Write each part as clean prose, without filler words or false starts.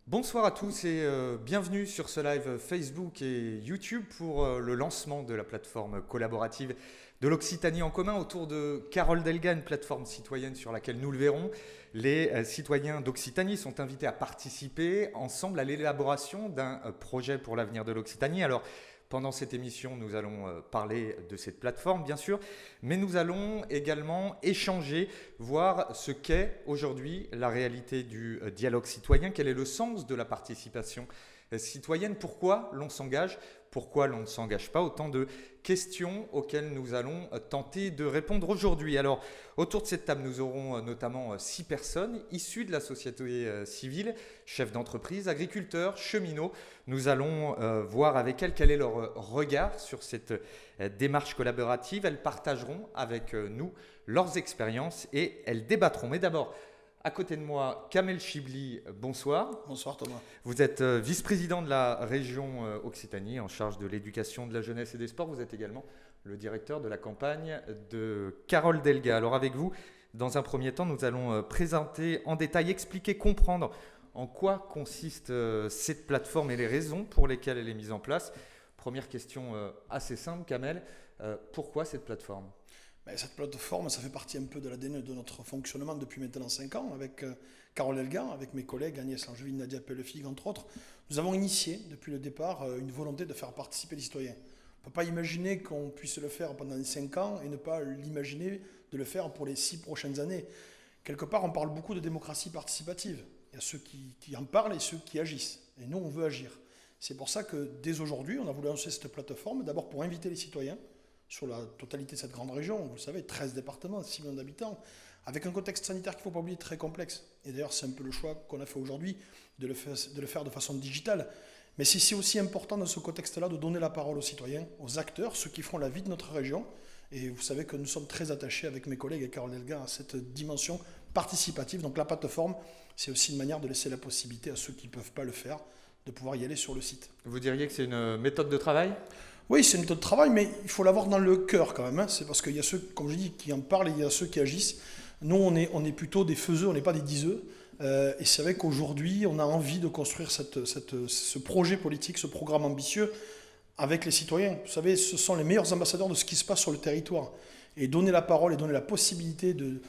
Bonsoir à tous et bienvenue sur ce live Facebook et YouTube pour le lancement de la plateforme collaborative de l'Occitanie en commun autour de Carole Delga, une plateforme citoyenne sur laquelle nous le verrons. Les citoyens d'Occitanie sont invités à participer ensemble à l'élaboration d'un projet pour l'avenir de l'Occitanie. Alors, pendant cette émission, nous allons parler de cette plateforme, bien sûr, mais nous allons également échanger, voir ce qu'est aujourd'hui la réalité du dialogue citoyen, quel est le sens de la participation citoyenne, pourquoi l'on s'engage, pourquoi l'on ne s'engage pas, autant de questions auxquelles nous allons tenter de répondre aujourd'hui. Alors, autour de cette table, nous aurons notamment 6 personnes issues de la société civile, chefs d'entreprise, agriculteurs, cheminots. Nous allons voir avec elles quel est leur regard sur cette démarche collaborative. Elles partageront avec nous leurs expériences et elles débattront. Mais d'abord, à côté de moi, Kamel Chibli, bonsoir. Bonsoir Thomas. Vous êtes vice-président de la région Occitanie en charge de l'éducation, de la jeunesse et des sports. Vous êtes également le directeur de la campagne de Carole Delga. Alors avec vous, dans un premier temps, nous allons présenter en détail, expliquer, comprendre en quoi consiste cette plateforme et les raisons pour lesquelles elle est mise en place. Première question assez simple, Kamel. Pourquoi cette plateforme ? Cette plateforme, ça fait partie un peu de l'ADN de notre fonctionnement depuis maintenant 5 ans avec Carole Delga, avec mes collègues Agnès Langevin, Nadia Pellefig, entre autres. Nous avons initié depuis le départ une volonté de faire participer les citoyens. On ne peut pas imaginer qu'on puisse le faire pendant les 5 ans et ne pas l'imaginer de le faire pour les 6 prochaines années. Quelque part, on parle beaucoup de démocratie participative. Il y a ceux qui en parlent et ceux qui agissent. Et nous, on veut agir. C'est pour ça que dès aujourd'hui, on a voulu lancer cette plateforme, d'abord pour inviter les citoyens sur la totalité de cette grande région, vous le savez, 13 départements, 6 millions d'habitants, avec un contexte sanitaire qu'il ne faut pas oublier très complexe. Et d'ailleurs, c'est un peu le choix qu'on a fait aujourd'hui de le faire de façon digitale. Mais c'est aussi important dans ce contexte-là de donner la parole aux citoyens, aux acteurs, ceux qui font la vie de notre région. Et vous savez que nous sommes très attachés avec mes collègues et Carole Delga à cette dimension participative. Donc la plateforme, c'est aussi une manière de laisser la possibilité à ceux qui ne peuvent pas le faire de pouvoir y aller sur le site. Vous diriez que c'est une méthode de travail ? Oui, c'est une méthode de travail, mais il faut l'avoir dans le cœur quand même. C'est parce qu'il y a ceux, comme je dis, qui en parlent et il y a ceux qui agissent. Nous, on est plutôt des faiseux, on n'est pas des diseux. Et c'est vrai qu'aujourd'hui, on a envie de construire ce projet politique, ce programme ambitieux avec les citoyens. Vous savez, ce sont les meilleurs ambassadeurs de ce qui se passe sur le territoire. Et donner la parole et donner la possibilité de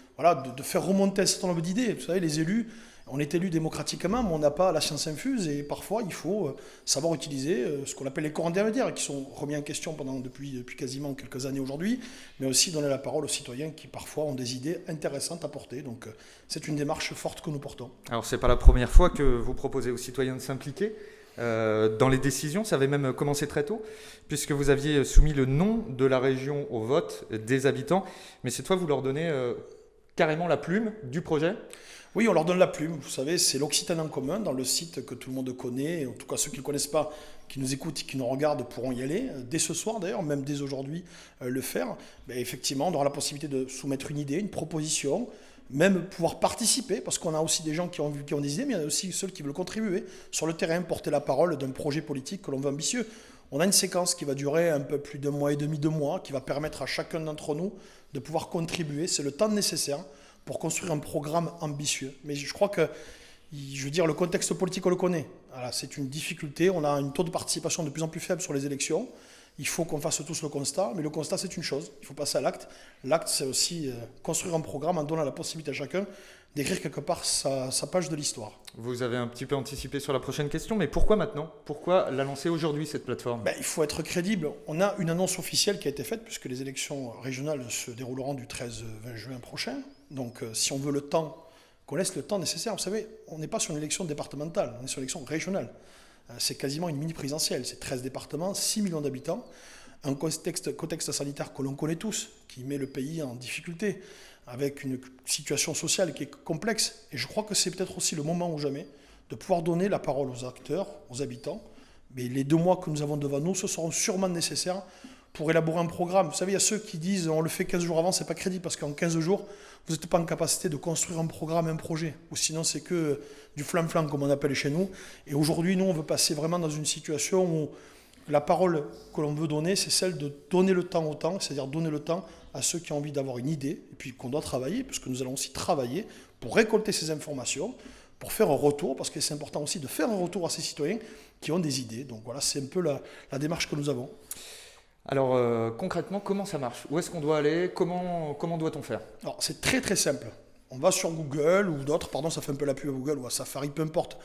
faire remonter un certain nombre d'idées. Vous savez, les élus, on est élus démocratiquement, mais on n'a pas la science infuse et parfois il faut savoir utiliser ce qu'on appelle les corps intermédiaires qui sont remis en question depuis quasiment quelques années aujourd'hui, mais aussi donner la parole aux citoyens qui parfois ont des idées intéressantes à porter. Donc c'est une démarche forte que nous portons. Alors c'est pas la première fois que vous proposez aux citoyens de s'impliquer dans les décisions, ça avait même commencé très tôt, puisque vous aviez soumis le nom de la région au vote des habitants, mais cette fois vous leur donnez carrément la plume du projet. Oui, on leur donne la plume. Vous savez, c'est l'Occitanie en commun, dans le site que tout le monde connaît. En tout cas, ceux qui ne le connaissent pas, qui nous écoutent et qui nous regardent pourront y aller. Dès ce soir, d'ailleurs, même dès aujourd'hui, le faire. Effectivement, on aura la possibilité de soumettre une idée, une proposition, même pouvoir participer, parce qu'on a aussi des gens qui ont des idées, mais il y a aussi ceux qui veulent contribuer sur le terrain, porter la parole d'un projet politique que l'on veut ambitieux. On a une séquence qui va durer un peu plus d'1 mois et demi, 2 mois, qui va permettre à chacun d'entre nous de pouvoir contribuer. C'est le temps nécessaire pour construire un programme ambitieux. Mais je crois que, le contexte politique, on le connaît. Voilà, c'est une difficulté. On a un taux de participation de plus en plus faible sur les élections. Il faut qu'on fasse tous le constat. Mais le constat, c'est une chose. Il faut passer à l'acte. L'acte, c'est aussi construire un programme en donnant la possibilité à chacun d'écrire quelque part sa page de l'histoire. Vous avez un petit peu anticipé sur la prochaine question, mais pourquoi maintenant ? Pourquoi la lancer aujourd'hui, cette plateforme ? Il faut être crédible. On a une annonce officielle qui a été faite, puisque les élections régionales se dérouleront du 13-20 juin prochain. Donc, si on veut le temps, qu'on laisse le temps nécessaire. Vous savez, on n'est pas sur une élection départementale, on est sur une élection régionale. C'est quasiment une mini-présidentielle. C'est 13 départements, 6 millions d'habitants. Un contexte sanitaire que l'on connaît tous, qui met le pays en difficulté, avec une situation sociale qui est complexe. Et je crois que c'est peut-être aussi le moment ou jamais de pouvoir donner la parole aux acteurs, aux habitants. Mais les 2 mois que nous avons devant nous, ce seront sûrement nécessaires pour élaborer un programme. Vous savez, il y a ceux qui disent on le fait 15 jours avant, c'est pas crédible parce qu'en 15 jours, vous n'êtes pas en capacité de construire un programme, un projet. Ou sinon, c'est que du flam-flam, comme on appelle chez nous. Et aujourd'hui, nous, on veut passer vraiment dans une situation où la parole que l'on veut donner, c'est celle de donner le temps au temps, c'est-à-dire donner le temps à ceux qui ont envie d'avoir une idée, et puis qu'on doit travailler, parce que nous allons aussi travailler pour récolter ces informations, pour faire un retour, parce que c'est important aussi de faire un retour à ces citoyens qui ont des idées. Donc voilà, c'est un peu la démarche que nous avons. Alors concrètement, comment ça marche? Où est-ce qu'on doit aller? Comment doit-on faire? Alors c'est très très simple. On va sur Google ou d'autres, pardon, ça fait un peu la pub à Google ou à Safari, peu importe.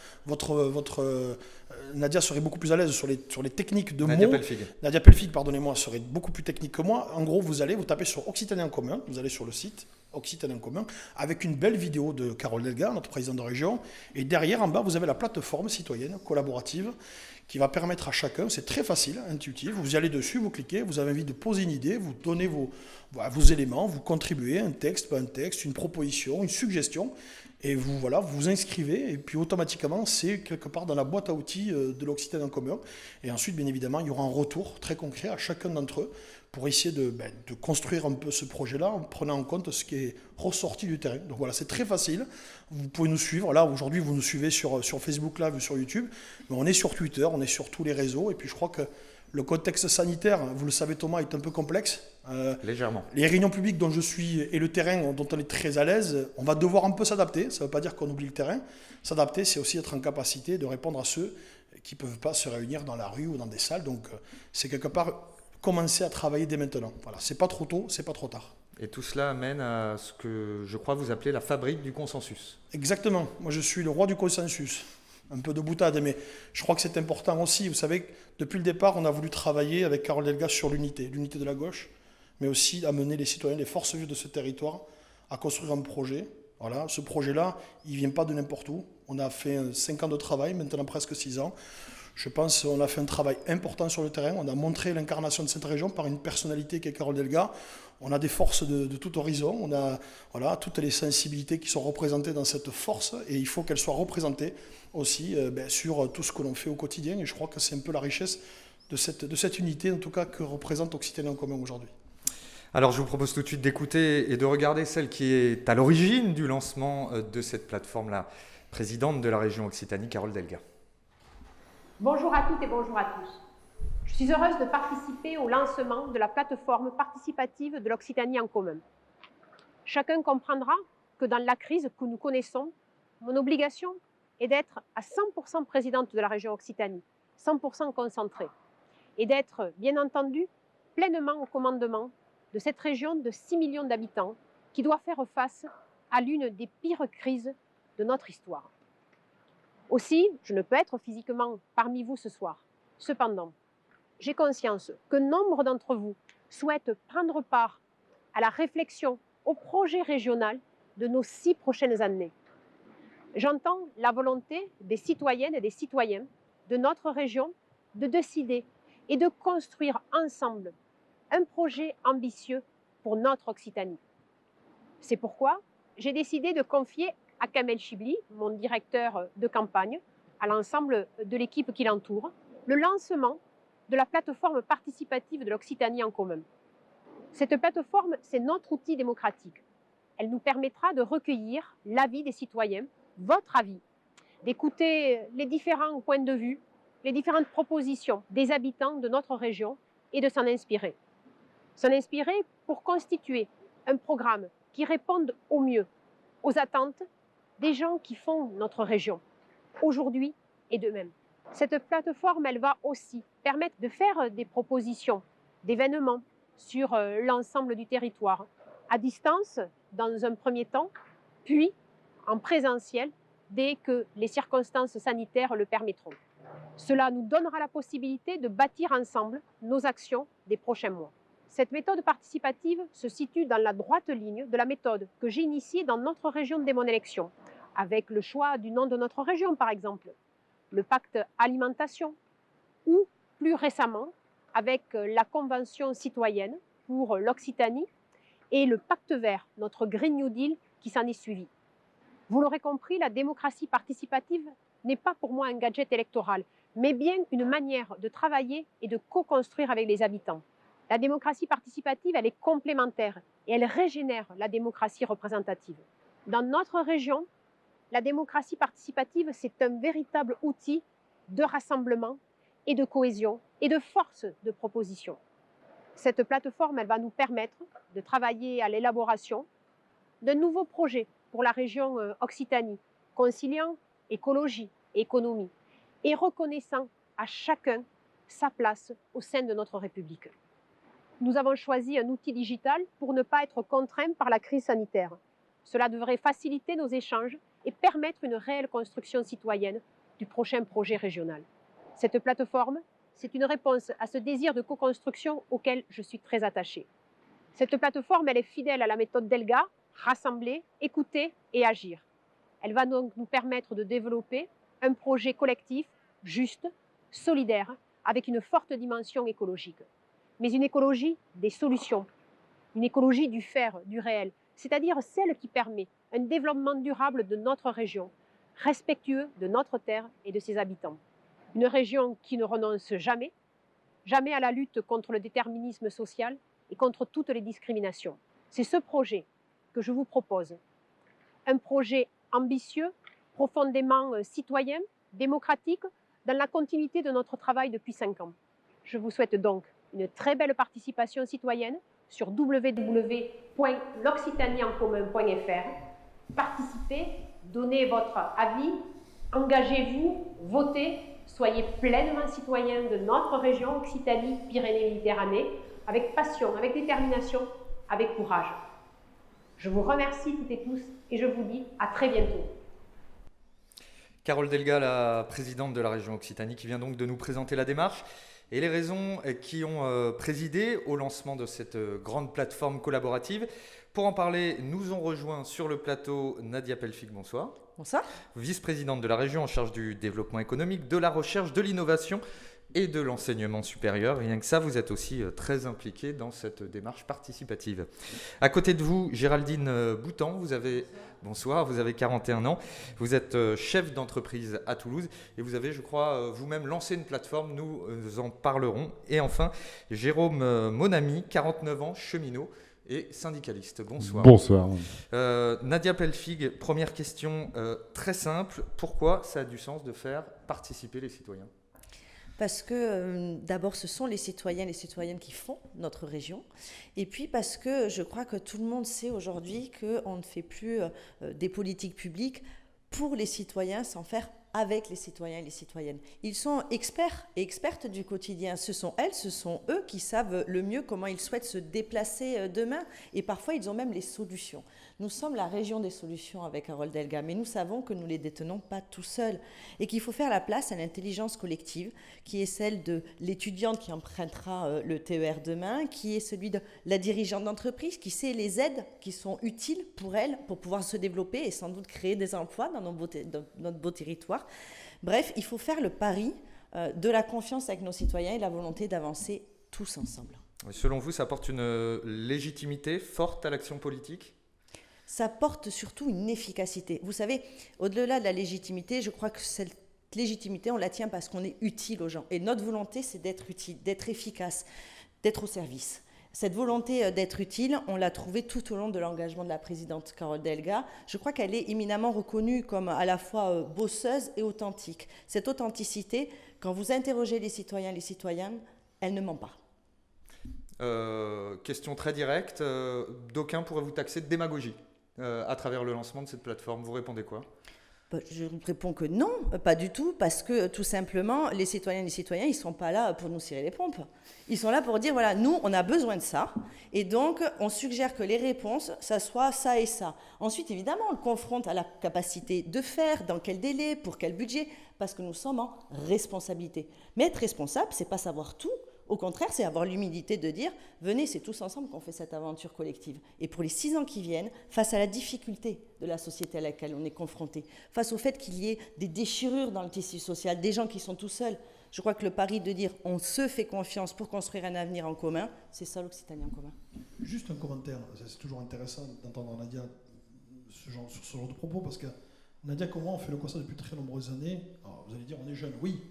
Nadia serait beaucoup plus à l'aise sur les techniques de Nadia mots. Pelfig. Nadia Pelfig, pardonnez-moi, serait beaucoup plus technique que moi. En gros, vous tapez sur Occitanie en commun, vous allez sur le site Occitanie en commun, avec une belle vidéo de Carole Delga, notre présidente de région. Et derrière, en bas, vous avez la plateforme citoyenne collaborative qui va permettre à chacun, c'est très facile, intuitif, vous y allez dessus, vous cliquez, vous avez envie de poser une idée, vous donnez vos éléments, vous contribuez, un texte, pas un texte, une proposition, une suggestion, et vous inscrivez, et puis automatiquement, c'est quelque part dans la boîte à outils de l'Occitanie en commun. Et ensuite, bien évidemment, il y aura un retour très concret à chacun d'entre eux pour essayer de construire un peu ce projet-là en prenant en compte ce qui est ressorti du terrain. Donc voilà, c'est très facile. Vous pouvez nous suivre. Là, aujourd'hui, vous nous suivez sur Facebook Live, sur YouTube. Mais on est sur Twitter, on est sur tous les réseaux. Et puis, je crois que le contexte sanitaire, vous le savez, Thomas, est un peu complexe. Légèrement. Les réunions publiques dont je suis et le terrain dont on est très à l'aise, on va devoir un peu s'adapter. Ça ne veut pas dire qu'on oublie le terrain. S'adapter, c'est aussi être en capacité de répondre à ceux qui ne peuvent pas se réunir dans la rue ou dans des salles. Donc, c'est quelque part commencer à travailler dès maintenant. Voilà, c'est pas trop tôt, c'est pas trop tard. Et tout cela amène à ce que je crois vous appelez la fabrique du consensus. Exactement. Moi, je suis le roi du consensus. Un peu de boutade, mais je crois que c'est important aussi. Vous savez, depuis le départ, on a voulu travailler avec Carole Delga sur l'unité de la gauche, mais aussi amener les citoyens, les forces vives de ce territoire à construire un projet. Voilà, ce projet-là, il ne vient pas de n'importe où. On a fait 5 ans de travail, maintenant presque 6 ans. Je pense qu'on a fait un travail important sur le terrain. On a montré l'incarnation de cette région par une personnalité qui est Carole Delga. On a des forces de tout horizon. On a toutes les sensibilités qui sont représentées dans cette force et il faut qu'elles soient représentées aussi sur tout ce que l'on fait au quotidien. Et je crois que c'est un peu la richesse de cette unité, en tout cas, que représente Occitanie en commun aujourd'hui. Alors je vous propose tout de suite d'écouter et de regarder celle qui est à l'origine du lancement de cette plateforme, la présidente de la région Occitanie, Carole Delga. Bonjour à toutes et bonjour à tous. Je suis heureuse de participer au lancement de la plateforme participative de l'Occitanie en commun. Chacun comprendra que dans la crise que nous connaissons, mon obligation est d'être à 100% présidente de la région Occitanie, 100% concentrée, et d'être, bien entendu, pleinement au commandement de cette région de 6 millions d'habitants qui doit faire face à l'une des pires crises de notre histoire. Aussi, je ne peux être physiquement parmi vous ce soir. Cependant, j'ai conscience que nombre d'entre vous souhaitent prendre part à la réflexion, au projet régional de nos 6 prochaines années. J'entends la volonté des citoyennes et des citoyens de notre région de décider et de construire ensemble un projet ambitieux pour notre Occitanie. C'est pourquoi j'ai décidé de confier à Kamel Chibli, mon directeur de campagne, à l'ensemble de l'équipe qui l'entoure, le lancement de la plateforme participative de l'Occitanie en commun. Cette plateforme, c'est notre outil démocratique. Elle nous permettra de recueillir l'avis des citoyens, votre avis, d'écouter les différents points de vue, les différentes propositions des habitants de notre région et de s'en inspirer. S'en inspirer pour constituer un programme qui réponde au mieux aux attentes des gens qui font notre région, aujourd'hui et demain. Cette plateforme, elle va aussi permettre de faire des propositions d'événements sur l'ensemble du territoire, à distance dans un premier temps, puis en présentiel dès que les circonstances sanitaires le permettront. Cela nous donnera la possibilité de bâtir ensemble nos actions des prochains mois. Cette méthode participative se situe dans la droite ligne de la méthode que j'ai initiée dans notre région dès mon élection, avec le choix du nom de notre région par exemple, le pacte alimentation, ou plus récemment avec la Convention citoyenne pour l'Occitanie et le pacte vert, notre Green New Deal qui s'en est suivi. Vous l'aurez compris, la démocratie participative n'est pas pour moi un gadget électoral, mais bien une manière de travailler et de co-construire avec les habitants. La démocratie participative, elle est complémentaire et elle régénère la démocratie représentative. Dans notre région, la démocratie participative, c'est un véritable outil de rassemblement et de cohésion et de force de proposition. Cette plateforme, elle va nous permettre de travailler à l'élaboration de nouveaux projets pour la région Occitanie conciliant écologie et économie et reconnaissant à chacun sa place au sein de notre République. Nous avons choisi un outil digital pour ne pas être contraints par la crise sanitaire. Cela devrait faciliter nos échanges et permettre une réelle construction citoyenne du prochain projet régional. Cette plateforme, c'est une réponse à ce désir de co-construction auquel je suis très attachée. Cette plateforme, elle est fidèle à la méthode DELGA, rassembler, écouter et agir. Elle va donc nous permettre de développer un projet collectif, juste, solidaire, avec une forte dimension écologique. Mais une écologie des solutions, une écologie du faire, du réel, c'est-à-dire celle qui permet un développement durable de notre région, respectueux de notre terre et de ses habitants. Une région qui ne renonce jamais, jamais à la lutte contre le déterminisme social et contre toutes les discriminations. C'est ce projet que je vous propose. Un projet ambitieux, profondément citoyen, démocratique, dans la continuité de notre travail depuis 5 ans. Je vous souhaite donc une très belle participation citoyenne sur www.l'occitanieencommun.fr. Participez, donnez votre avis, engagez-vous, votez, soyez pleinement citoyens de notre région Occitanie-Pyrénées-Méditerranée, avec passion, avec détermination, avec courage. Je vous remercie toutes et tous et je vous dis à très bientôt. Carole Delga, la présidente de la région Occitanie, qui vient donc de nous présenter la démarche et les raisons qui ont présidé au lancement de cette grande plateforme collaborative. Pour en parler, nous ont rejoint sur le plateau Nadia Pelfig, bonsoir. Bonsoir. Vice-présidente de la région en charge du développement économique, de la recherche, de l'innovation et de l'enseignement supérieur. Rien que ça, vous êtes aussi très impliquée dans cette démarche participative. À côté de vous, Géraldine Boutan, bonsoir, vous avez 41 ans, vous êtes chef d'entreprise à Toulouse et vous avez, je crois, vous-même lancé une plateforme, nous en parlerons. Et enfin, Jérôme Monami, 49 ans, cheminot et syndicaliste. Bonsoir. Bonsoir. Nadia Pelfig, première question très simple. Pourquoi ça a du sens de faire participer les citoyens ? Parce que d'abord, ce sont les citoyens et les citoyennes qui font notre région. Et puis parce que je crois que tout le monde sait aujourd'hui qu'on ne fait plus des politiques publiques pour les citoyens sans faire avec les citoyens et les citoyennes. Ils sont experts et expertes du quotidien. Ce sont elles, ce sont eux qui savent le mieux comment ils souhaitent se déplacer demain. Et parfois, ils ont même les solutions. Nous sommes la région des solutions avec Carole Delga, mais nous savons que nous ne les détenons pas tout seuls et qu'il faut faire la place à l'intelligence collective qui est celle de l'étudiante qui empruntera le TER demain, qui est celui de la dirigeante d'entreprise qui sait les aides qui sont utiles pour elle pour pouvoir se développer et sans doute créer des emplois dans notre beau territoire. Bref, il faut faire le pari de la confiance avec nos citoyens et la volonté d'avancer tous ensemble. Selon vous, ça apporte une légitimité forte à l'action politique ? Ça porte surtout une efficacité. Vous savez, au-delà de la légitimité, je crois que cette légitimité, on la tient parce qu'on est utile aux gens. Et notre volonté, c'est d'être utile, d'être efficace, d'être au service. Cette volonté d'être utile, on l'a trouvée tout au long de l'engagement de la présidente Carole Delga. Je crois qu'elle est éminemment reconnue comme à la fois bosseuse et authentique. Cette authenticité, quand vous interrogez les citoyens et les citoyennes, elle ne ment pas. Question très directe, d'aucuns pourraient vous taxer de démagogie à travers le lancement de cette plateforme. Vous répondez quoi ? Je réponds que non, pas du tout, parce que tout simplement, les citoyennes et les citoyens, ils ne sont pas là pour nous cirer les pompes. Ils sont là pour dire, voilà, nous, on a besoin de ça, et donc on suggère que les réponses, ça soit ça et ça. Ensuite, évidemment, on le confronte à la capacité de faire, dans quel délai, pour quel budget, parce que nous sommes en responsabilité. Mais être responsable, c'est pas savoir tout. Au contraire, c'est avoir l'humilité de dire « Venez, c'est tous ensemble qu'on fait cette aventure collective ». Et pour les 6 ans qui viennent, face à la difficulté de la société à laquelle on est confronté, face au fait qu'il y ait des déchirures dans le tissu social, des gens qui sont tout seuls, je crois que le pari de dire « On se fait confiance pour construire un avenir en commun », c'est ça l'Occitanie en commun. Juste un commentaire, c'est toujours intéressant d'entendre Nadia sur ce genre de propos, parce que Nadia, comment on fait le constat depuis très nombreuses années. Alors, vous allez dire, on est jeune, oui.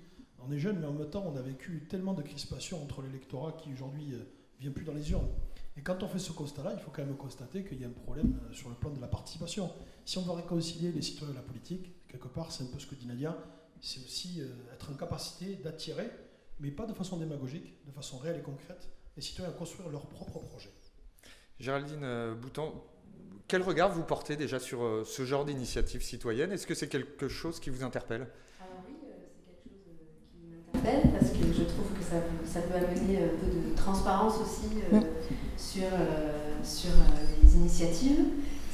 On est jeune, mais en même temps, on a vécu tellement de crispations entre l'électorat qui aujourd'hui ne vient plus dans les urnes. Et quand on fait ce constat-là, il faut quand même constater qu'il y a un problème sur le plan de la participation. Si on veut réconcilier les citoyens et la politique, quelque part, c'est un peu ce que dit Nadia, c'est aussi être en capacité d'attirer, mais pas de façon démagogique, de façon réelle et concrète, les citoyens à construire leur propre projet. Géraldine Boutan, Quel regard vous portez déjà sur ce genre d'initiative citoyenne? Est-ce que c'est quelque chose qui vous interpelle? Alors oui, c'est quelque chose qui m'interpelle parce que je trouve que ça peut amener un peu de transparence aussi sur les initiatives.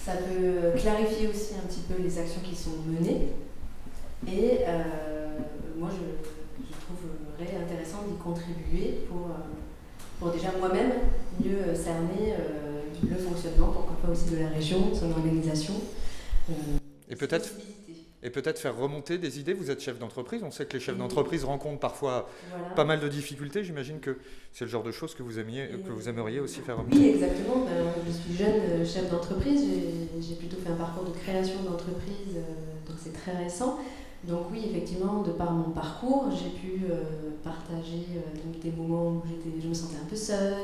Ça peut clarifier aussi un petit peu les actions qui sont menées. Et moi, je trouverais intéressant d'y contribuer pour déjà moi-même mieux cerner le fonctionnement, pourquoi pas aussi de la région, son organisation. Et peut-être faire remonter des idées. Vous êtes chef d'entreprise, on sait que les chefs d'entreprise rencontrent parfois pas mal de difficultés. J'imagine que c'est le genre de choses que vous aimeriez aussi faire remonter. Oui, exactement. Je suis jeune chef d'entreprise, j'ai plutôt fait un parcours de création d'entreprise, donc c'est très récent. Donc oui, effectivement, de par mon parcours, j'ai pu partager donc des moments où je me sentais un peu seule.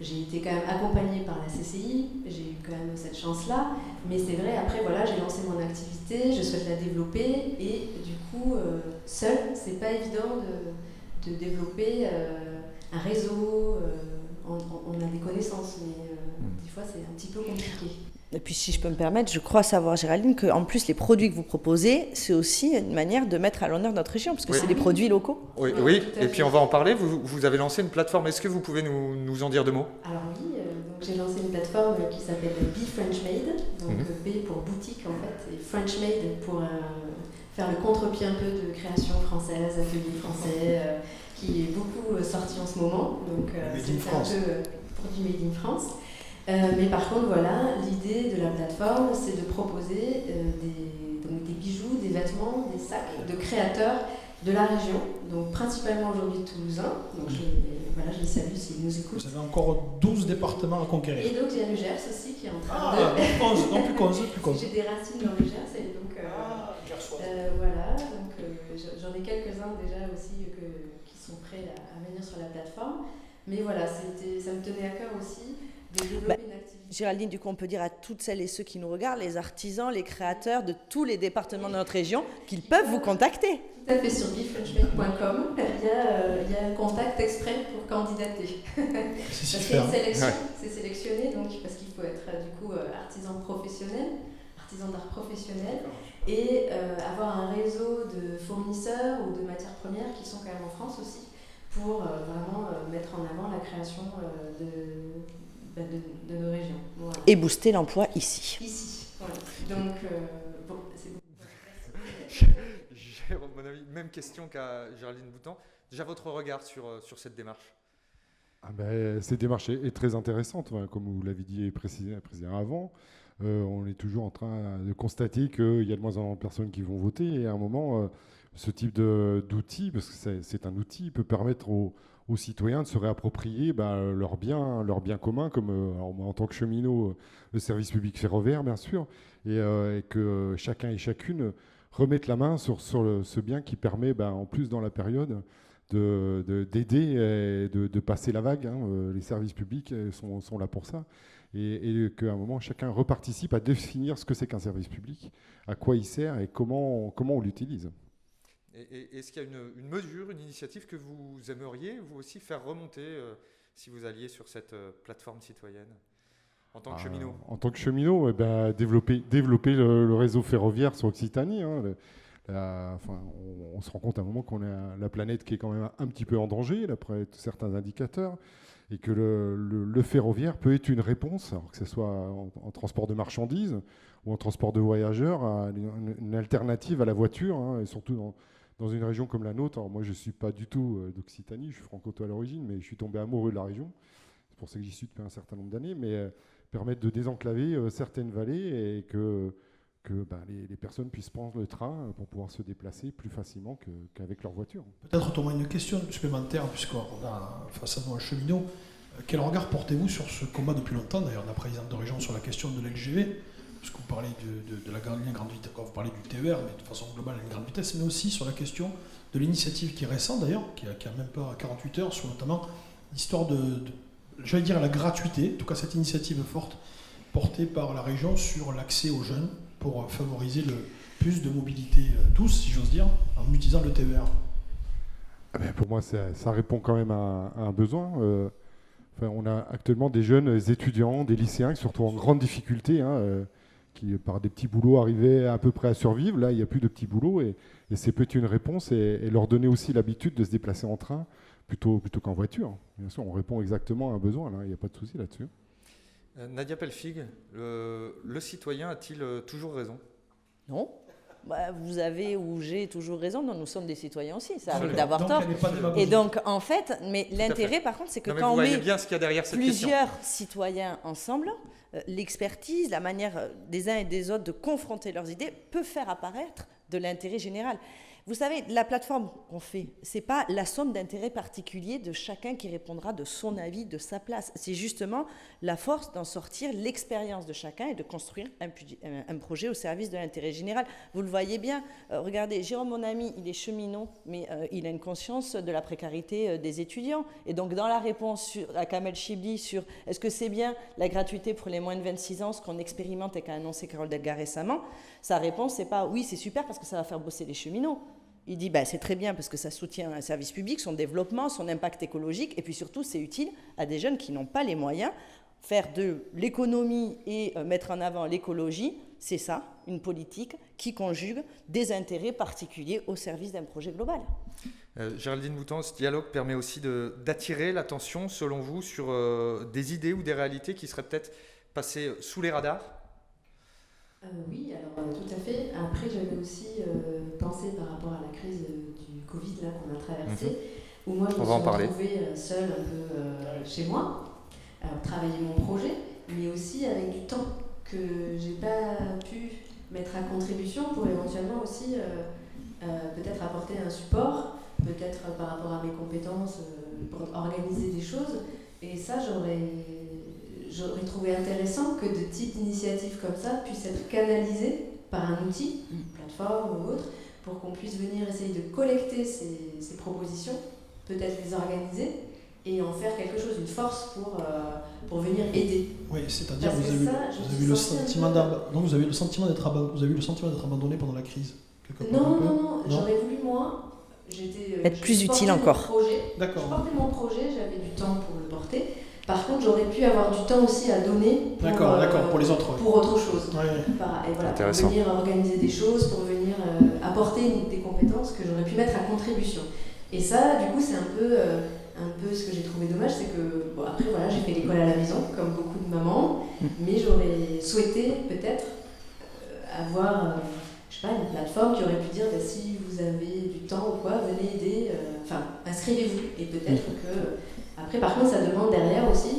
J'ai été quand même accompagnée par la CCI, j'ai eu quand même cette chance-là. Mais c'est vrai, après, voilà, j'ai lancé mon activité, je souhaite la développer. Et du coup, seule, c'est pas évident de développer un réseau. On a des connaissances, mais des fois, c'est un petit peu compliqué. Et puis, si je peux me permettre, je crois savoir, Géraldine, qu'en plus, les produits que vous proposez, c'est aussi une manière de mettre à l'honneur notre région, parce que c'est des produits locaux. Oui, et puis on va en parler. Vous avez lancé une plateforme. Est-ce que vous pouvez nous en dire deux mots? Alors oui, donc j'ai lancé une plateforme qui s'appelle Be French Made, donc B pour boutique en fait, et French Made pour faire le contre-pied un peu de création française, atelier français, qui est beaucoup sorti en ce moment. Donc c'est un peu pour du Made in France. Mais par contre, voilà, l'idée de la plateforme, c'est de proposer des bijoux, des vêtements, des sacs de créateurs de la région, donc principalement aujourd'hui toulousains. Donc je les salue s'ils nous écoutent. Vous avez encore 12 départements à conquérir. Et donc il y a le Gers aussi qui est en train plus 11. J'ai des racines dans le Gers et donc voilà, donc j'en ai quelques-uns déjà aussi qui sont prêts à venir sur la plateforme. Mais voilà, ça me tenait à cœur aussi de développer une activité. Géraldine, du coup, on peut dire à toutes celles et ceux qui nous regardent, les artisans, les créateurs de tous les départements de notre région, qu'ils peuvent vous contacter. Tout à fait, sur befrenchmade.com, il y a un contact exprès pour candidater. C'est une sélection, c'est sélectionné, donc, parce qu'il faut être du coup artisan d'art professionnel, et avoir un réseau de fournisseurs ou de matières premières qui sont quand même en France aussi, pour vraiment mettre en avant la création de nos régions. Voilà. Et booster l'emploi ici. Ici, voilà. Donc, c'est beaucoup. Jérôme, mon avis, même question qu'à Géraldine Boutan. Déjà, votre regard sur cette démarche? Cette démarche est très intéressante, comme vous l'avez dit et précisé avant. On est toujours en train de constater qu'il y a de moins en moins de personnes qui vont voter, et à un moment, ce type d'outil, parce que c'est un outil, peut permettre aux citoyens de se réapproprier leurs biens communs, comme alors moi, en tant que cheminot, le service public ferroviaire, bien sûr, et que chacun et chacune remettent la main sur ce bien qui permet, en plus dans la période, d'aider et de passer la vague. Les services publics sont là pour ça. Et qu'à un moment, chacun reparticipe à définir ce que c'est qu'un service public, à quoi il sert et comment on l'utilise. Et est-ce qu'il y a une mesure, une initiative que vous aimeriez, vous aussi, faire remonter si vous alliez sur cette plateforme citoyenne en tant que cheminot? En tant que cheminot, développer le réseau ferroviaire sur Occitanie. On se rend compte à un moment qu'on a la planète qui est quand même un petit peu en danger, d'après certains indicateurs, et que le ferroviaire peut être une réponse, alors que ce soit en transport de marchandises ou en transport de voyageurs, une alternative à la voiture, et surtout dans une région comme la nôtre. Alors moi, je ne suis pas du tout d'Occitanie, je suis franco-comtois à l'origine, mais je suis tombé amoureux de la région. C'est pour ça que j'y suis depuis un certain nombre d'années, mais permettre de désenclaver certaines vallées et que les personnes puissent prendre le train pour pouvoir se déplacer plus facilement qu'avec leur voiture. Peut-être, Thomas, une question supplémentaire, puisqu'on a face à nous un cheminot. Quel regard portez-vous sur ce combat depuis longtemps, d'ailleurs, de la présidente de région, sur la question de l'LGV? Parce que vous parlez de la ligne grande vitesse, vous parlez du TER, mais de façon globale, la ligne grande vitesse, mais aussi sur la question de l'initiative qui est récente, d'ailleurs, qui a même pas 48 heures, sur notamment l'histoire j'allais dire la gratuité, en tout cas cette initiative forte portée par la région sur l'accès aux jeunes pour favoriser le plus de mobilité tous, si j'ose dire, en utilisant le TER. Pour moi, ça répond quand même à un besoin. on a actuellement des jeunes étudiants, des lycéens qui sont surtout en grande difficulté, qui par des petits boulots arrivaient à peu près à survivre. Là, il n'y a plus de petits boulots et c'est peut-être une réponse et leur donner aussi l'habitude de se déplacer en train plutôt qu'en voiture. Bien sûr, on répond exactement à un besoin, là, il n'y a pas de souci là-dessus. Nadia Pelfig, le citoyen a-t-il toujours raison? Non. Vous avez ou j'ai toujours raison. Non, nous sommes des citoyens aussi. Ça arrive d'avoir tort. Et donc, en fait, mais l'intérêt, par contre, c'est que quand on met bien ce qu'il y a derrière cette plusieurs citoyens ensemble, l'expertise, la manière des uns et des autres de confronter leurs idées peut faire apparaître de l'intérêt général. Vous savez, la plateforme qu'on fait, ce n'est pas la somme d'intérêts particuliers de chacun qui répondra de son avis, de sa place. C'est justement la force d'en sortir l'expérience de chacun et de construire un projet au service de l'intérêt général. Vous le voyez bien, regardez, Jérôme, mon ami, il est cheminot, mais il a une conscience de la précarité des étudiants. Et donc, dans la réponse à Kamel Chibli sur est-ce que c'est bien la gratuité pour les moins de 26 ans, ce qu'on expérimente et qu'a annoncé Carole Delga récemment, sa réponse, c'est pas oui, c'est super parce que ça va faire bosser les cheminots. Il dit c'est très bien parce que ça soutient un service public, son développement, son impact écologique, et puis surtout c'est utile à des jeunes qui n'ont pas les moyens. Faire de l'économie et mettre en avant l'écologie, c'est ça, une politique qui conjugue des intérêts particuliers au service d'un projet global. Géraldine Mouton, ce dialogue permet aussi d'attirer l'attention, selon vous, sur des idées ou des réalités qui seraient peut-être passées sous les radars? Oui, alors tout à fait. Après, j'avais aussi pensé par rapport à la crise du Covid là, qu'on a traversée, où moi je me suis retrouvée seule un peu chez moi, à travailler mon projet, mais aussi avec du temps que j'ai pas pu mettre à contribution pour éventuellement aussi peut-être apporter un support, peut-être par rapport à mes compétences, pour organiser des choses. Et ça, j'aurais trouvé intéressant que de types d'initiatives comme ça puissent être canalisées par un outil, une plateforme ou autre, pour qu'on puisse venir essayer de collecter ces propositions, peut-être les organiser et en faire quelque chose, une force pour venir aider. Oui, c'est-à-dire vous avez le sentiment d'être abandonné pendant la crise. Non, j'aurais voulu moi, être plus utile encore. D'accord. Je portais mon projet, j'avais du temps pour le porter. Par contre, j'aurais pu avoir du temps aussi à donner pour les autres. Pour autre chose. Ouais. Et voilà, pour venir organiser des choses, pour venir apporter des compétences que j'aurais pu mettre à contribution. Et ça, du coup, c'est un peu ce que j'ai trouvé dommage, c'est que, après, voilà, j'ai fait l'école à la maison, comme beaucoup de mamans, mais j'aurais souhaité peut-être avoir, je sais pas, une plateforme qui aurait pu dire, si vous avez du temps ou quoi, venez aider, inscrivez-vous. Et peut-être que... Après, par contre, ça demande derrière aussi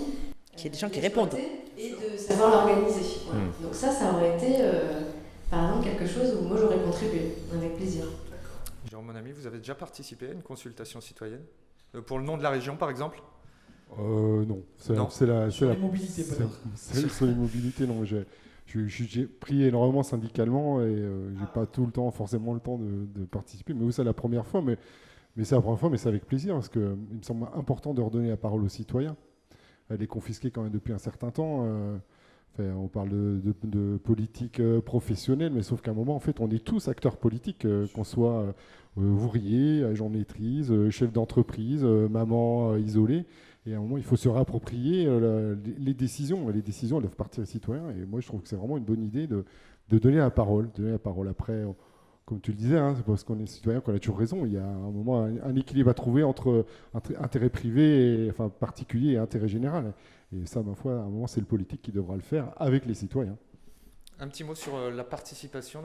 qu'il y ait des gens qui répondent et de savoir l'organiser. Voilà. Donc ça aurait été, par exemple, quelque chose où moi j'aurais contribué avec plaisir. Jérôme, mon ami, vous avez déjà participé à une consultation citoyenne pour le nom de la région, par exemple? Non. C'est la mobilité, peut-être. Sur les mobilités, non. J'ai pris énormément syndicalement et j'ai pas tout le temps, forcément le temps de participer. Mais oui, c'est la première fois. Mais c'est la première fois, mais c'est avec plaisir, parce qu'il me semble important de redonner la parole aux citoyens. Elle est confisquée quand même depuis un certain temps. On parle de politique professionnelle, mais sauf qu'à un moment, en fait, on est tous acteurs politiques, qu'on soit ouvrier, agent de maîtrise, chef d'entreprise, maman isolée. Et à un moment, il faut se réapproprier les décisions. Les décisions, elles doivent partir des citoyens. Et moi, je trouve que c'est vraiment une bonne idée de donner la parole. Après... Comme tu le disais, c'est parce qu'on est citoyen qu'on a toujours raison. Il y a un moment un équilibre à trouver entre intérêt privé, particulier et intérêt général. Et ça, ma foi, à un moment, c'est le politique qui devra le faire avec les citoyens. Un petit mot sur la participation,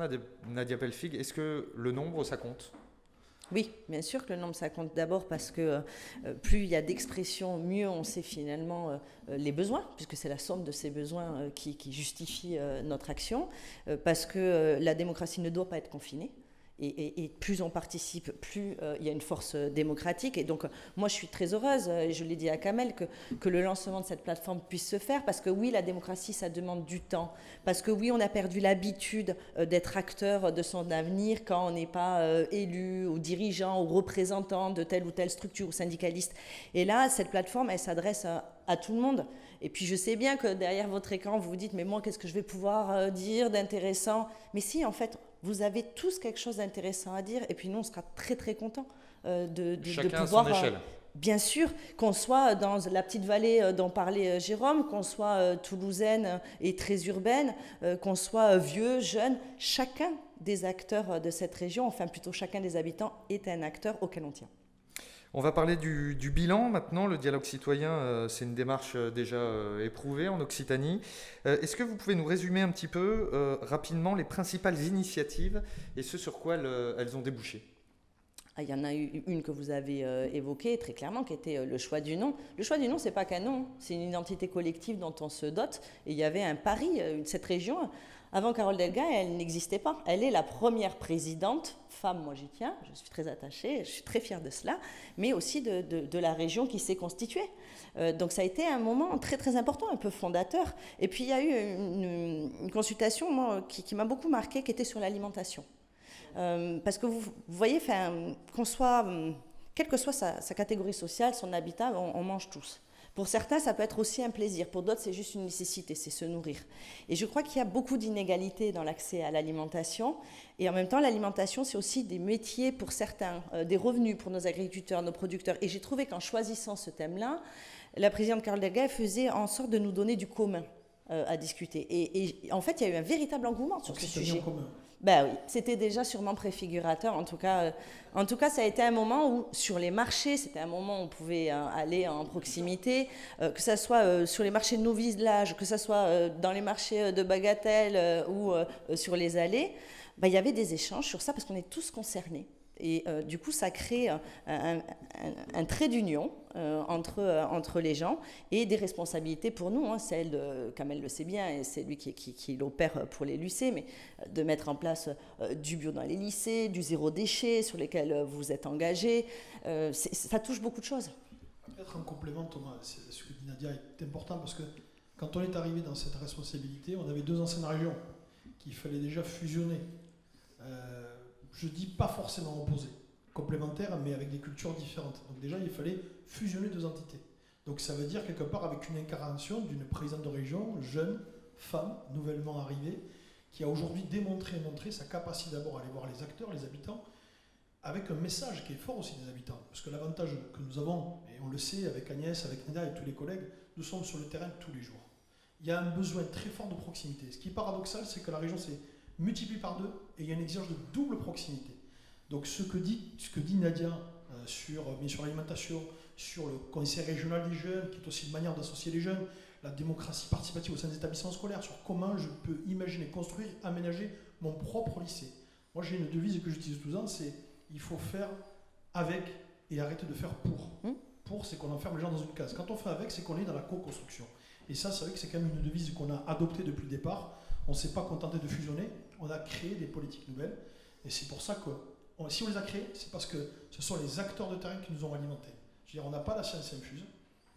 Nadia Pelfig. Est-ce que le nombre, ça compte? Oui, bien sûr que le nombre, ça compte d'abord parce que plus il y a d'expressions, mieux on sait finalement les besoins, puisque c'est la somme de ces besoins qui justifie notre action, parce que la démocratie ne doit pas être confinée. Et plus on participe, plus il y a une force démocratique. Et donc, moi, je suis très heureuse, et je l'ai dit à Kamel, que le lancement de cette plateforme puisse se faire, parce que oui, la démocratie, ça demande du temps. Parce que oui, on a perdu l'habitude d'être acteur de son avenir quand on n'est pas élu ou dirigeant ou représentant de telle ou telle structure ou syndicaliste. Et là, cette plateforme, elle s'adresse à tout le monde. Et puis, je sais bien que derrière votre écran, vous vous dites, mais moi, qu'est-ce que je vais pouvoir dire d'intéressant? Mais si, en fait, vous avez tous quelque chose d'intéressant à dire, et puis nous, on sera très très contents de Chacun pouvoir à son échelle. Bien sûr, qu'on soit dans la petite vallée dont parlait Jérôme, qu'on soit toulousaine et très urbaine, qu'on soit vieux, jeune, chacun des acteurs de cette région, enfin plutôt chacun des habitants, est un acteur auquel on tient. On va parler du bilan maintenant. Le dialogue citoyen, c'est une démarche déjà éprouvée en Occitanie. Est-ce que vous pouvez nous résumer un petit peu rapidement les principales initiatives et ce sur quoi elles ont débouché ? Il y en a eu une que vous avez évoquée très clairement, qui était le choix du nom. Le choix du nom, c'est pas qu'un nom, c'est une identité collective dont on se dote. Et il y avait un pari, cette région, avant Carole Delga, elle n'existait pas. Elle est la première présidente, femme, moi j'y tiens, je suis très attachée, je suis très fière de cela, mais aussi de la région qui s'est constituée. Donc ça a été un moment très très important, un peu fondateur. Et puis il y a eu une consultation moi, qui m'a beaucoup marquée, qui était sur l'alimentation. Parce que vous voyez, qu'on soit, quelle que soit sa catégorie sociale, son habitat, on mange tous. Pour certains, ça peut être aussi un plaisir. Pour d'autres, c'est juste une nécessité, c'est se nourrir. Et je crois qu'il y a beaucoup d'inégalités dans l'accès à l'alimentation. Et en même temps, l'alimentation, c'est aussi des métiers pour certains, des revenus pour nos agriculteurs, nos producteurs. Et j'ai trouvé qu'en choisissant ce thème-là, la présidente Carole Delga faisait en sorte de nous donner du commun à discuter. Et en fait, il y a eu un véritable engouement sur ce sujet. Ben oui, c'était déjà sûrement préfigurateur. En tout cas, ça a été un moment où, sur les marchés, c'était un moment où on pouvait aller en proximité, que ce soit sur les marchés de nos villages, que ce soit dans les marchés de Bagatelle ou sur les allées, ben, il y avait des échanges sur ça parce qu'on est tous concernés. Et du coup, ça crée un trait d'union entre les gens et des responsabilités pour nous, hein, celle, Kamel le sait bien, et c'est lui qui l'opère pour les lycées, mais de mettre en place du bio dans les lycées, du zéro déchet sur lesquels vous êtes engagés. Ça touche beaucoup de choses. Peut-être en complément, Thomas, ce que dit Nadia est important parce que quand on est arrivé dans cette responsabilité, on avait 2 anciennes régions qu'il fallait déjà fusionner. Je dis pas forcément opposées, complémentaires, mais avec des cultures différentes. Donc déjà, il fallait fusionner 2 entités. Donc ça veut dire quelque part avec une incarnation d'une présidente de région, jeune, femme, nouvellement arrivée, qui a aujourd'hui montré sa capacité d'abord à aller voir les acteurs, les habitants, avec un message qui est fort aussi des habitants. Parce que l'avantage que nous avons, et on le sait avec Agnès, avec Nadia et tous les collègues, nous sommes sur le terrain tous les jours. Il y a un besoin très fort de proximité. Ce qui est paradoxal, c'est que la région s'est multipliée par 2 et il y a une exigence de double proximité. Donc ce que dit Nadia sur l'alimentation, sur le conseil régional des jeunes, qui est aussi une manière d'associer les jeunes, la démocratie participative au sein des établissements scolaires, sur comment je peux imaginer, construire, aménager mon propre lycée. Moi j'ai une devise que j'utilise tous les ans, c'est il faut faire avec et arrêter de faire pour. Pour, c'est qu'on enferme les gens dans une case. Quand on fait avec, c'est qu'on est dans la co-construction. Et ça, c'est vrai que c'est quand même une devise qu'on a adoptée depuis le départ. On ne s'est pas contenté de fusionner, on a créé des politiques nouvelles. Et c'est pour ça que, si on les a créées, c'est parce que ce sont les acteurs de terrain qui nous ont alimentés. Je veux dire, on n'a pas la science infuse,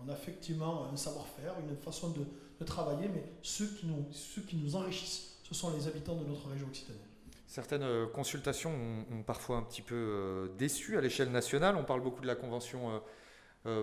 on a effectivement un savoir-faire, une façon de travailler, mais ceux qui nous enrichissent, ce sont les habitants de notre région occitanienne. Certaines consultations ont parfois un petit peu déçu à l'échelle nationale. On parle beaucoup de la Convention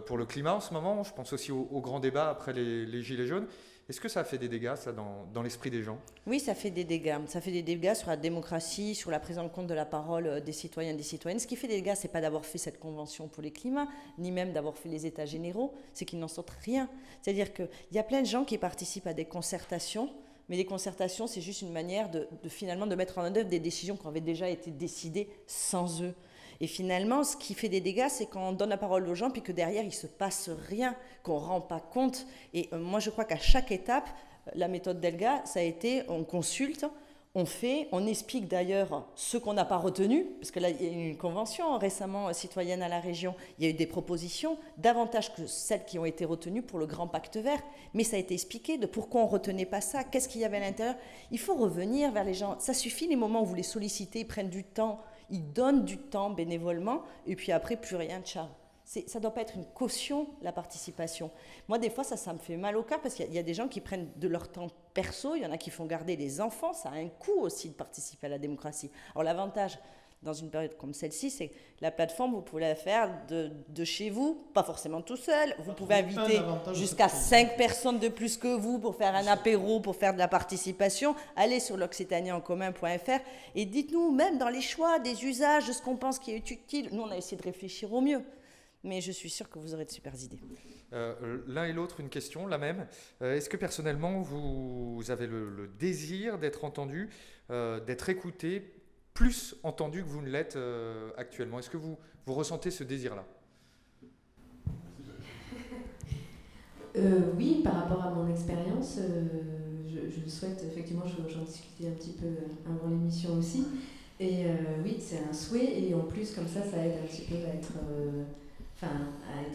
pour le climat en ce moment. Je pense aussi au grand débat après les Gilets jaunes. Est-ce que ça a fait des dégâts, ça, dans l'esprit des gens ? Oui, ça fait des dégâts. Ça fait des dégâts sur la démocratie, sur la prise en compte de la parole des citoyens et des citoyennes. Ce qui fait des dégâts, ce n'est pas d'avoir fait cette convention pour le climat, ni même d'avoir fait les états généraux, c'est qu'ils n'en sortent rien. C'est-à-dire qu'il y a plein de gens qui participent à des concertations, mais les concertations, c'est juste une manière finalement de mettre en œuvre des décisions qui avaient déjà été décidées sans eux. Et finalement, ce qui fait des dégâts, c'est quand on donne la parole aux gens, puis que derrière, il ne se passe rien, qu'on ne rend pas compte. Et moi, je crois qu'à chaque étape, la méthode Delga, ça a été, on consulte, on fait, on explique d'ailleurs ce qu'on n'a pas retenu, parce que là, il y a eu une convention récemment citoyenne à la région, il y a eu des propositions, davantage que celles qui ont été retenues pour le grand pacte vert, mais ça a été expliqué de pourquoi on ne retenait pas ça, qu'est-ce qu'il y avait à l'intérieur. Il faut revenir vers les gens. Ça suffit les moments où vous les sollicitez, ils prennent du temps, ils donnent du temps bénévolement, et puis après, plus rien, ciao. Ça ne doit pas être une caution, la participation. Moi, des fois, ça me fait mal au cœur, parce qu'il y a des gens qui prennent de leur temps perso, il y en a qui font garder les enfants, ça a un coût aussi de participer à la démocratie. Alors l'avantage, dans une période comme celle-ci, c'est que la plateforme, vous pouvez la faire de chez vous, pas forcément tout seul. Vous pouvez inviter jusqu'à 5 personnes de plus que vous pour faire un apéro, pour faire de la participation. Allez sur l'occitanieencommun.fr et dites-nous, même dans les choix des usages, de ce qu'on pense qui est utile. Nous, on a essayé de réfléchir au mieux. mais je suis sûre que vous aurez de super idées. L'un et l'autre, une question, la même. Est-ce que personnellement, vous avez le désir d'être entendu, d'être écouté, plus entendu que vous ne l'êtes actuellement? Est-ce que vous ressentez ce désir-là? Oui, par rapport à mon expérience, je le souhaite, effectivement, j'en discutais un petit peu avant l'émission aussi. Et oui, c'est un souhait, et en plus, comme ça aide un petit peu à être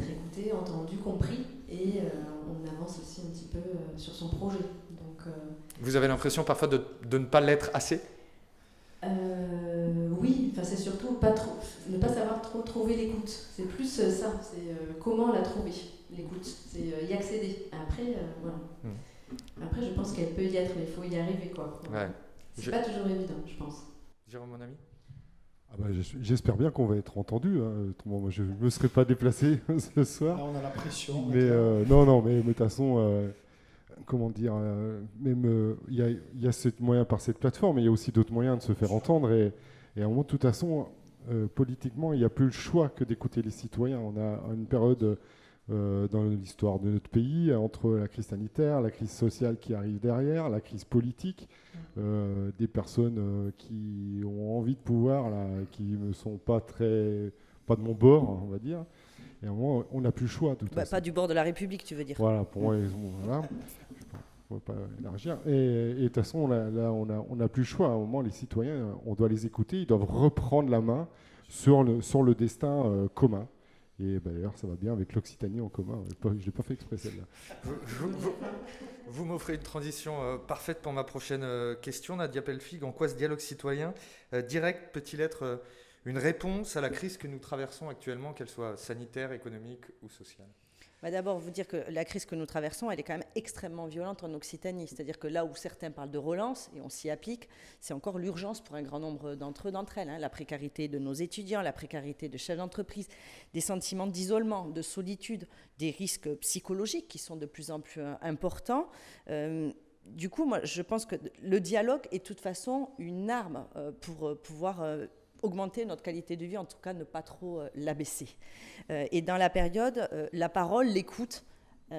écouté, entendu, compris, et on avance aussi un petit peu sur son projet. Donc, vous avez l'impression parfois de ne pas l'être assez? Oui, c'est surtout ne pas savoir trop trouver l'écoute. C'est plus ça, c'est comment la trouver, l'écoute, c'est y accéder. Après, voilà. Après, je pense qu'elle peut y être, mais il faut y arriver, quoi. Ouais. C'est pas toujours évident, je pense. Jérôme, mon ami? J'espère bien qu'on va être entendu. Autrement, moi, je ne me serais pas déplacé ce soir. Là, on a la pression. Mais mais de toute façon, comment dire, même il y a ce moyen par cette plateforme, mais il y a aussi d'autres moyens de se faire entendre. Et à un moment, de toute façon, politiquement, il n'y a plus le choix que d'écouter les citoyens. On a une période dans l'histoire de notre pays, entre la crise sanitaire, la crise sociale qui arrive derrière, la crise politique, des personnes qui ont envie de pouvoir, là, qui ne sont pas de mon bord, on va dire. Et à un moment, on n'a plus le choix. Pas du bord de la République, tu veux dire. Voilà, pour moi, voilà. On ne va pas élargir. Et de toute façon, là, on n'a plus le choix. À un moment, les citoyens, on doit les écouter, ils doivent reprendre la main sur le destin commun. Et d'ailleurs, ça va bien avec l'Occitanie en commun. Je ne l'ai pas fait exprès, celle-là. Vous m'offrez une transition parfaite pour ma prochaine question, Nadia Pellefig. En quoi ce dialogue citoyen direct peut-il être une réponse à la crise que nous traversons actuellement, qu'elle soit sanitaire, économique ou sociale? D'abord, vous dire que la crise que nous traversons, elle est quand même extrêmement violente en Occitanie. C'est-à-dire que là où certains parlent de relance, et on s'y applique, c'est encore l'urgence pour un grand nombre d'entre elles. La précarité de nos étudiants, la précarité de chefs d'entreprise, des sentiments d'isolement, de solitude, des risques psychologiques qui sont de plus en plus importants. Du coup, moi, je pense que le dialogue est de toute façon une arme pour pouvoir augmenter notre qualité de vie, en tout cas ne pas trop l'abaisser. Et dans la période, la parole, l'écoute,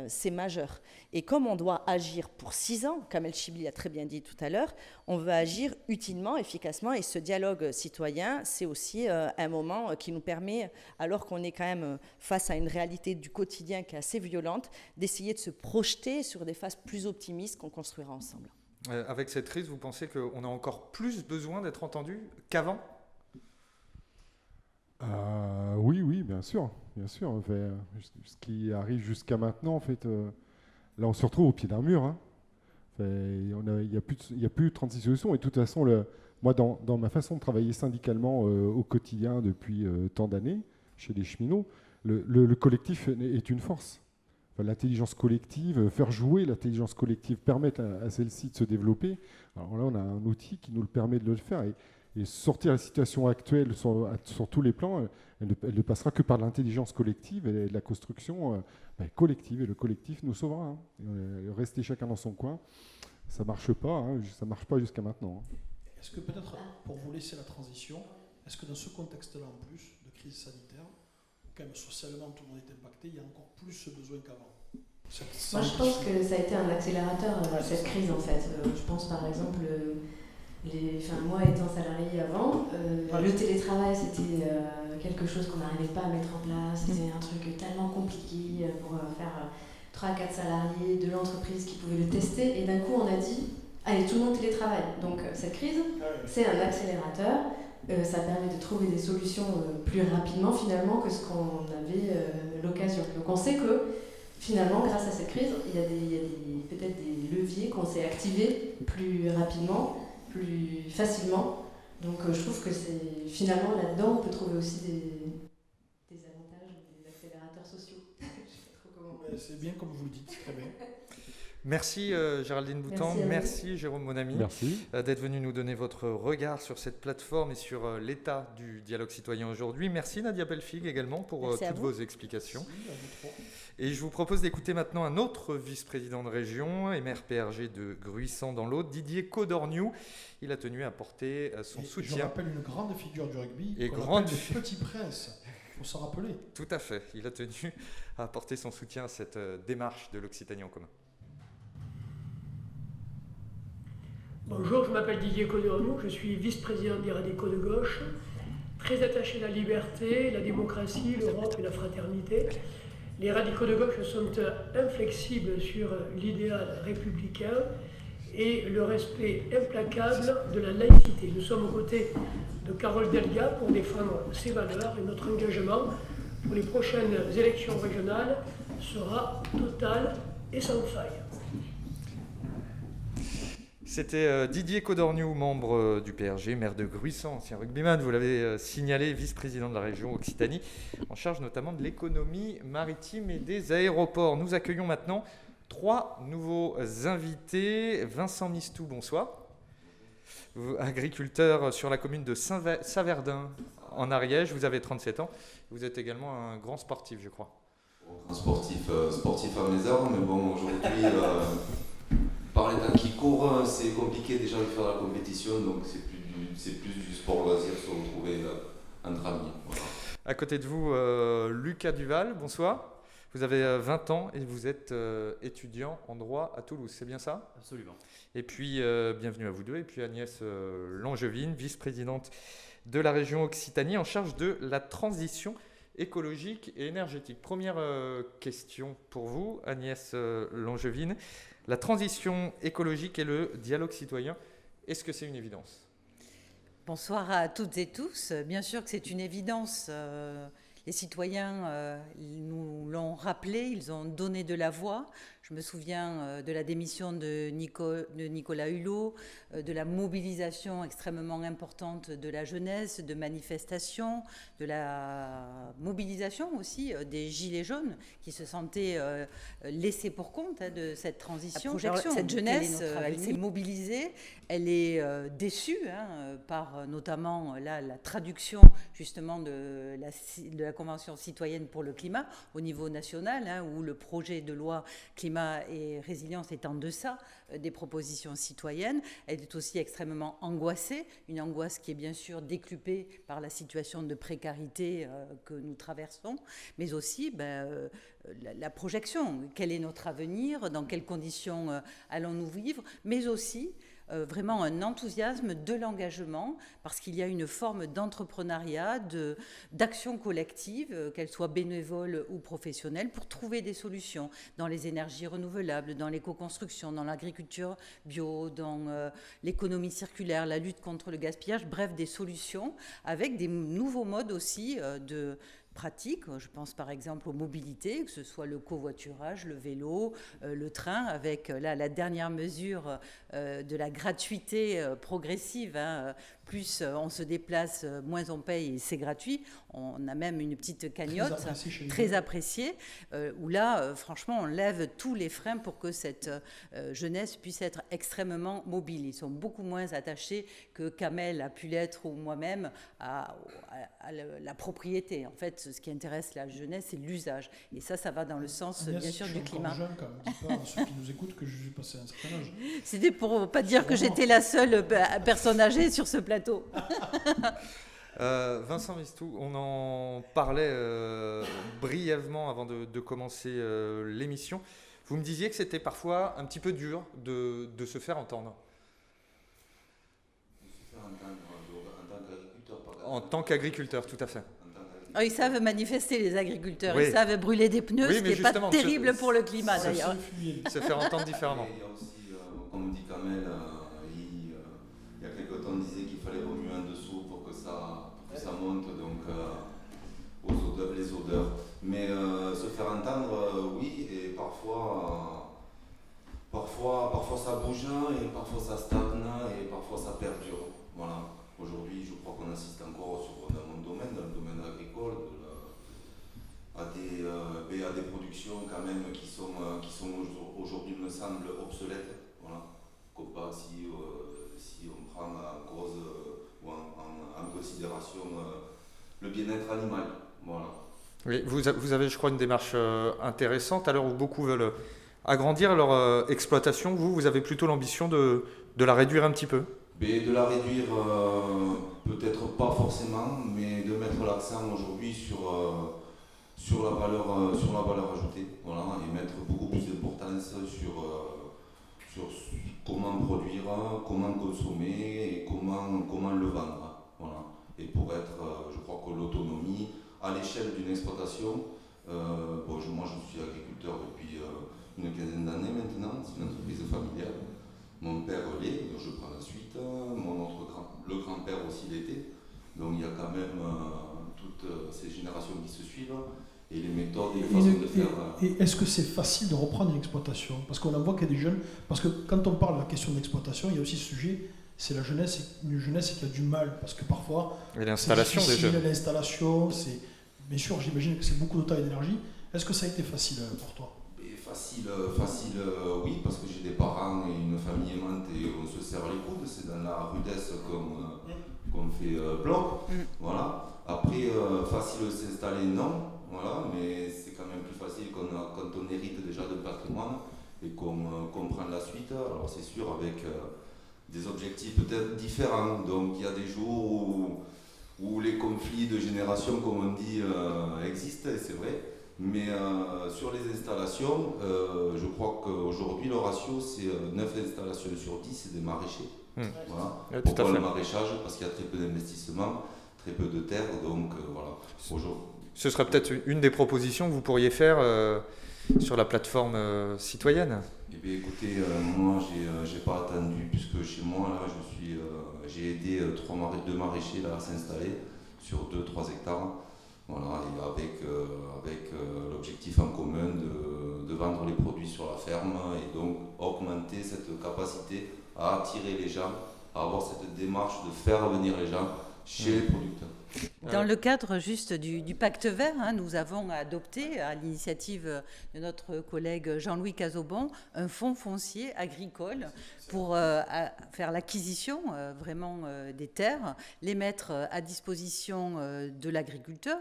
c'est majeur. Et comme on doit agir pour 6 ans, Kamel Chibli a très bien dit tout à l'heure, on veut agir utilement, efficacement, et ce dialogue citoyen, c'est aussi un moment qui nous permet, alors qu'on est quand même face à une réalité du quotidien qui est assez violente, d'essayer de se projeter sur des phases plus optimistes qu'on construira ensemble. Avec cette crise, vous pensez qu'on a encore plus besoin d'être entendu qu'avant ? Oui, bien sûr. Ce qui arrive jusqu'à maintenant, en fait, là, on se retrouve au pied d'un mur. Hein. Il n'y a plus de 36 solutions. Et de toute façon, moi, dans ma façon de travailler syndicalement au quotidien depuis tant d'années, chez les cheminots, le collectif est une force. L'intelligence collective, faire jouer l'intelligence collective, permettre à celle-ci de se développer. Alors là, on a un outil qui nous le permet de le faire. Et sortir la situation actuelle sur tous les plans, elle ne passera que par l'intelligence collective et la construction collective. Et le collectif nous sauvera. Hein. Rester chacun dans son coin, ça ne marche pas. Hein. Ça marche pas jusqu'à maintenant. Hein. Est-ce que peut-être, pour vous laisser la transition, est-ce que dans ce contexte-là, en plus de crise sanitaire, où quand même socialement tout le monde est impacté, il y a encore plus besoin qu'avant? Moi, je pense que ça a été un accélérateur, cette crise, en fait. Je pense, par exemple... moi étant salarié avant, le télétravail c'était quelque chose qu'on n'arrivait pas à mettre en place, c'était un truc tellement compliqué pour faire 3 à 4 salariés de l'entreprise qui pouvaient le tester, et d'un coup on a dit allez, tout le monde télétravaille. Donc cette crise c'est un accélérateur, ça permet de trouver des solutions plus rapidement finalement que ce qu'on avait l'occasion. Donc on sait que finalement grâce à cette crise il y a peut-être des leviers qu'on s'est activés plus rapidement, plus facilement. Donc je trouve que c'est finalement là-dedans on peut trouver aussi des avantages, des accélérateurs sociaux. Je sais pas trop comment. C'est bien comme vous le dites, très bien. Merci Géraldine Boutan, merci Jérôme Monami d'être venu nous donner votre regard sur cette plateforme et sur l'état du dialogue citoyen aujourd'hui. Merci Nadia Pellefig également pour toutes vos explications. Merci. Et je vous propose d'écouter maintenant un autre vice-président de région et maire PRG de Gruissant dans l'Aude, Didier Codorniou. Il a tenu à apporter son soutien. Je rappelle une grande figure du rugby, et le Petit Prince. Il faut s'en rappeler. Tout à fait. Il a tenu à apporter son soutien à cette démarche de l'Occitanie en commun. Bonjour, je m'appelle Didier Codornou, je suis vice-président des radicaux de gauche, très attaché à la liberté, la démocratie, l'Europe et la fraternité. Les radicaux de gauche sont inflexibles sur l'idéal républicain et le respect implacable de la laïcité. Nous sommes aux côtés de Carole Delga pour défendre ses valeurs et notre engagement pour les prochaines élections régionales sera total et sans faille. C'était Didier Codornou, membre du PRG, maire de Gruissan, ancien rugbyman, vous l'avez signalé, vice-président de la région Occitanie, en charge notamment de l'économie maritime et des aéroports. Nous accueillons maintenant 3 nouveaux invités. Vincent Mistou, bonsoir. Agriculteur sur la commune de Saverdun, en Ariège, vous avez 37 ans. Vous êtes également un grand sportif, je crois. Un sportif à mes heures, mais bon, aujourd'hui... Par les temps qui courent, c'est compliqué déjà de faire la compétition, donc c'est plus du sport loisir, se retrouver entre amis. Voilà. À côté de vous, Lucas Duval, bonsoir. Vous avez 20 ans et vous êtes étudiant en droit à Toulouse, c'est bien ça? Absolument. Et puis, bienvenue à vous deux. Et puis Agnès Langevin, vice-présidente de la région Occitanie, en charge de la transition écologique et énergétique. Première question pour vous, Agnès Langevin. La transition écologique et le dialogue citoyen, est-ce que c'est une évidence? Bonsoir à toutes et tous. Bien sûr que c'est une évidence. Les citoyens nous l'ont rappelé, ils ont donné de la voix. Je me souviens de la démission de Nicolas Hulot, de la mobilisation extrêmement importante de la jeunesse, de manifestations, de la mobilisation aussi des Gilets jaunes qui se sentaient laissés pour compte de cette transition. Cette jeunesse, elle s'est mobilisée, elle est déçue par notamment la traduction justement de la Convention citoyenne pour le climat au niveau national, où le projet de loi climat et résilience est en deçà des propositions citoyennes. Elle est aussi extrêmement angoissée, une angoisse qui est bien sûr décuplée par la situation de précarité que nous traversons, mais aussi la projection. Quel est notre avenir? Dans quelles conditions allons-nous vivre? Mais aussi vraiment un enthousiasme de l'engagement, parce qu'il y a une forme d'entrepreneuriat, d'action collective, qu'elle soit bénévole ou professionnelle, pour trouver des solutions dans les énergies renouvelables, dans l'éco-construction, dans l'agriculture bio, dans l'économie circulaire, la lutte contre le gaspillage, bref, des solutions avec des nouveaux modes aussi de pratiques. Je pense par exemple aux mobilités, que ce soit le covoiturage, le vélo, le train, avec la dernière mesure de la gratuité progressive. Plus on se déplace, moins on paye et c'est gratuit. On a même une petite cagnotte très appréciée, où là, franchement, on lève tous les freins pour que cette jeunesse puisse être extrêmement mobile. Ils sont beaucoup moins attachés que Kamel a pu l'être ou moi-même à la propriété. En fait, ce qui intéresse la jeunesse, c'est l'usage. Et ça va dans le sens, bien sûr, du climat. Je suis encore jeune, quand même. Dis pas à ceux qui nous écoutent que je suis passé à un certain âge. C'était pour pas dire que j'étais la seule personne âgée sur ce plateau. Vincent Mistou, on en parlait brièvement avant de commencer l'émission. Vous me disiez que c'était parfois un petit peu dur de se faire entendre. En tant qu'agriculteur, tout à fait. Ils savent manifester, les agriculteurs. Oui. Ils savent brûler des pneus, oui, ce qui n'est pas terrible pour le climat, d'ailleurs. Se faire entendre différemment. Il y a aussi, comme dit Kamel, il y a quelques temps, on disait qu'il fallait remuer en dessous pour que ça monte, donc les odeurs. Mais se faire entendre, oui, et parfois ça bouge, et parfois ça stagne, et parfois ça perdure. Voilà. Aujourd'hui, je crois qu'on assiste encore dans mon domaine, dans le domaine agricole, à des productions quand même qui sont aujourd'hui, me semble, obsolètes. Voilà. Comme pas si on prend en cause ou en considération le bien-être animal. Voilà. Oui, vous avez, je crois, une démarche intéressante. À l'heure où beaucoup veulent agrandir leur exploitation, vous avez plutôt l'ambition de la réduire un petit peu? De la réduire, peut-être pas forcément, mais de mettre l'accent aujourd'hui sur la valeur ajoutée, voilà, et mettre beaucoup plus d'importance sur comment produire, comment consommer et comment le vendre. Voilà. Et pour être, je crois que l'autonomie à l'échelle d'une exploitation, moi je suis agriculteur depuis une quinzaine d'années maintenant, c'est une entreprise familiale. Mon père l'est, je prends la suite, le grand-père aussi l'était. Donc il y a quand même toutes ces générations qui se suivent et les méthodes et les façons de faire. Et est-ce que c'est facile de reprendre une exploitation? Parce qu'on en voit qu'il y a des jeunes, parce que quand on parle de la question de l'exploitation, il y a aussi ce sujet, c'est la jeunesse, une jeunesse qui a du mal, parce que parfois... Et l'installation des jeunes. L'installation, c'est... Bien sûr, j'imagine que c'est beaucoup de temps et d'énergie. Est-ce que ça a été facile pour toi? Facile, oui, parce que j'ai des parents et une famille aimante et on se serre les coudes, c'est dans la rudesse qu'on fait bloc. Voilà. Après, facile de s'installer, non, voilà, mais c'est quand même plus facile quand on hérite déjà d'un patrimoine et qu'on prend la suite. Alors c'est sûr, avec des objectifs peut-être différents. Donc il y a des jours où les conflits de génération, comme on dit, existent, et c'est vrai. Mais sur les installations, je crois qu'aujourd'hui le ratio c'est 9 installations sur 10, c'est des maraîchers. Voilà. Ouais, pourquoi le maraîchage? Parce qu'il y a très peu d'investissement, très peu de terre, donc voilà. Ce serait peut-être une des propositions que vous pourriez faire sur la plateforme citoyenne. Eh bien écoutez, moi j'ai pas attendu, puisque chez moi là j'ai aidé 2 maraîchers là, à s'installer sur 2-3 hectares. Voilà, et avec l'objectif en commun de vendre les produits sur la ferme et donc augmenter cette capacité à attirer les gens, à avoir cette démarche de faire venir les gens chez les producteurs. Dans le cadre juste du pacte vert, nous avons adopté, à l'initiative de notre collègue Jean-Louis Cazobon, un fonds foncier agricole pour faire l'acquisition vraiment des terres, les mettre à disposition de l'agriculteur,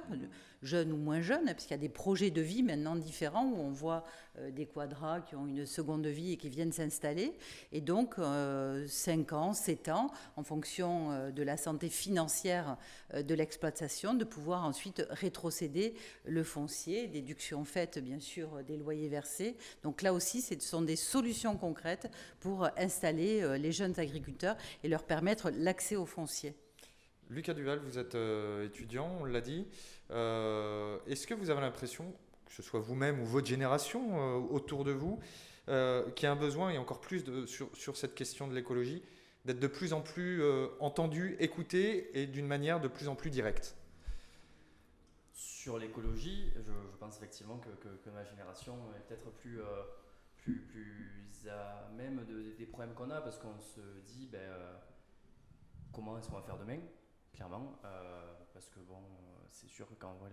jeune ou moins jeune, puisqu'il y a des projets de vie maintenant différents où on voit des quadras qui ont une seconde vie et qui viennent s'installer. Et donc, 5 ans, 7 ans, en fonction de la santé financière de l'exploitation, de pouvoir ensuite rétrocéder le foncier, déduction faite bien sûr des loyers versés. Donc là aussi, ce sont des solutions concrètes pour installer les jeunes agriculteurs et leur permettre l'accès au foncier. Lucas Duval, vous êtes étudiant, on l'a dit. Est-ce que vous avez l'impression, que ce soit vous-même ou votre génération autour de vous, qu'il y a un besoin, et encore plus sur cette question de l'écologie, d'être de plus en plus entendu, écouté et d'une manière de plus en plus directe? Sur l'écologie, je pense effectivement que ma génération est peut-être plus à même des problèmes qu'on a, parce qu'on se dit comment est-ce qu'on va faire demain, clairement, parce que bon, c'est sûr que quand on voit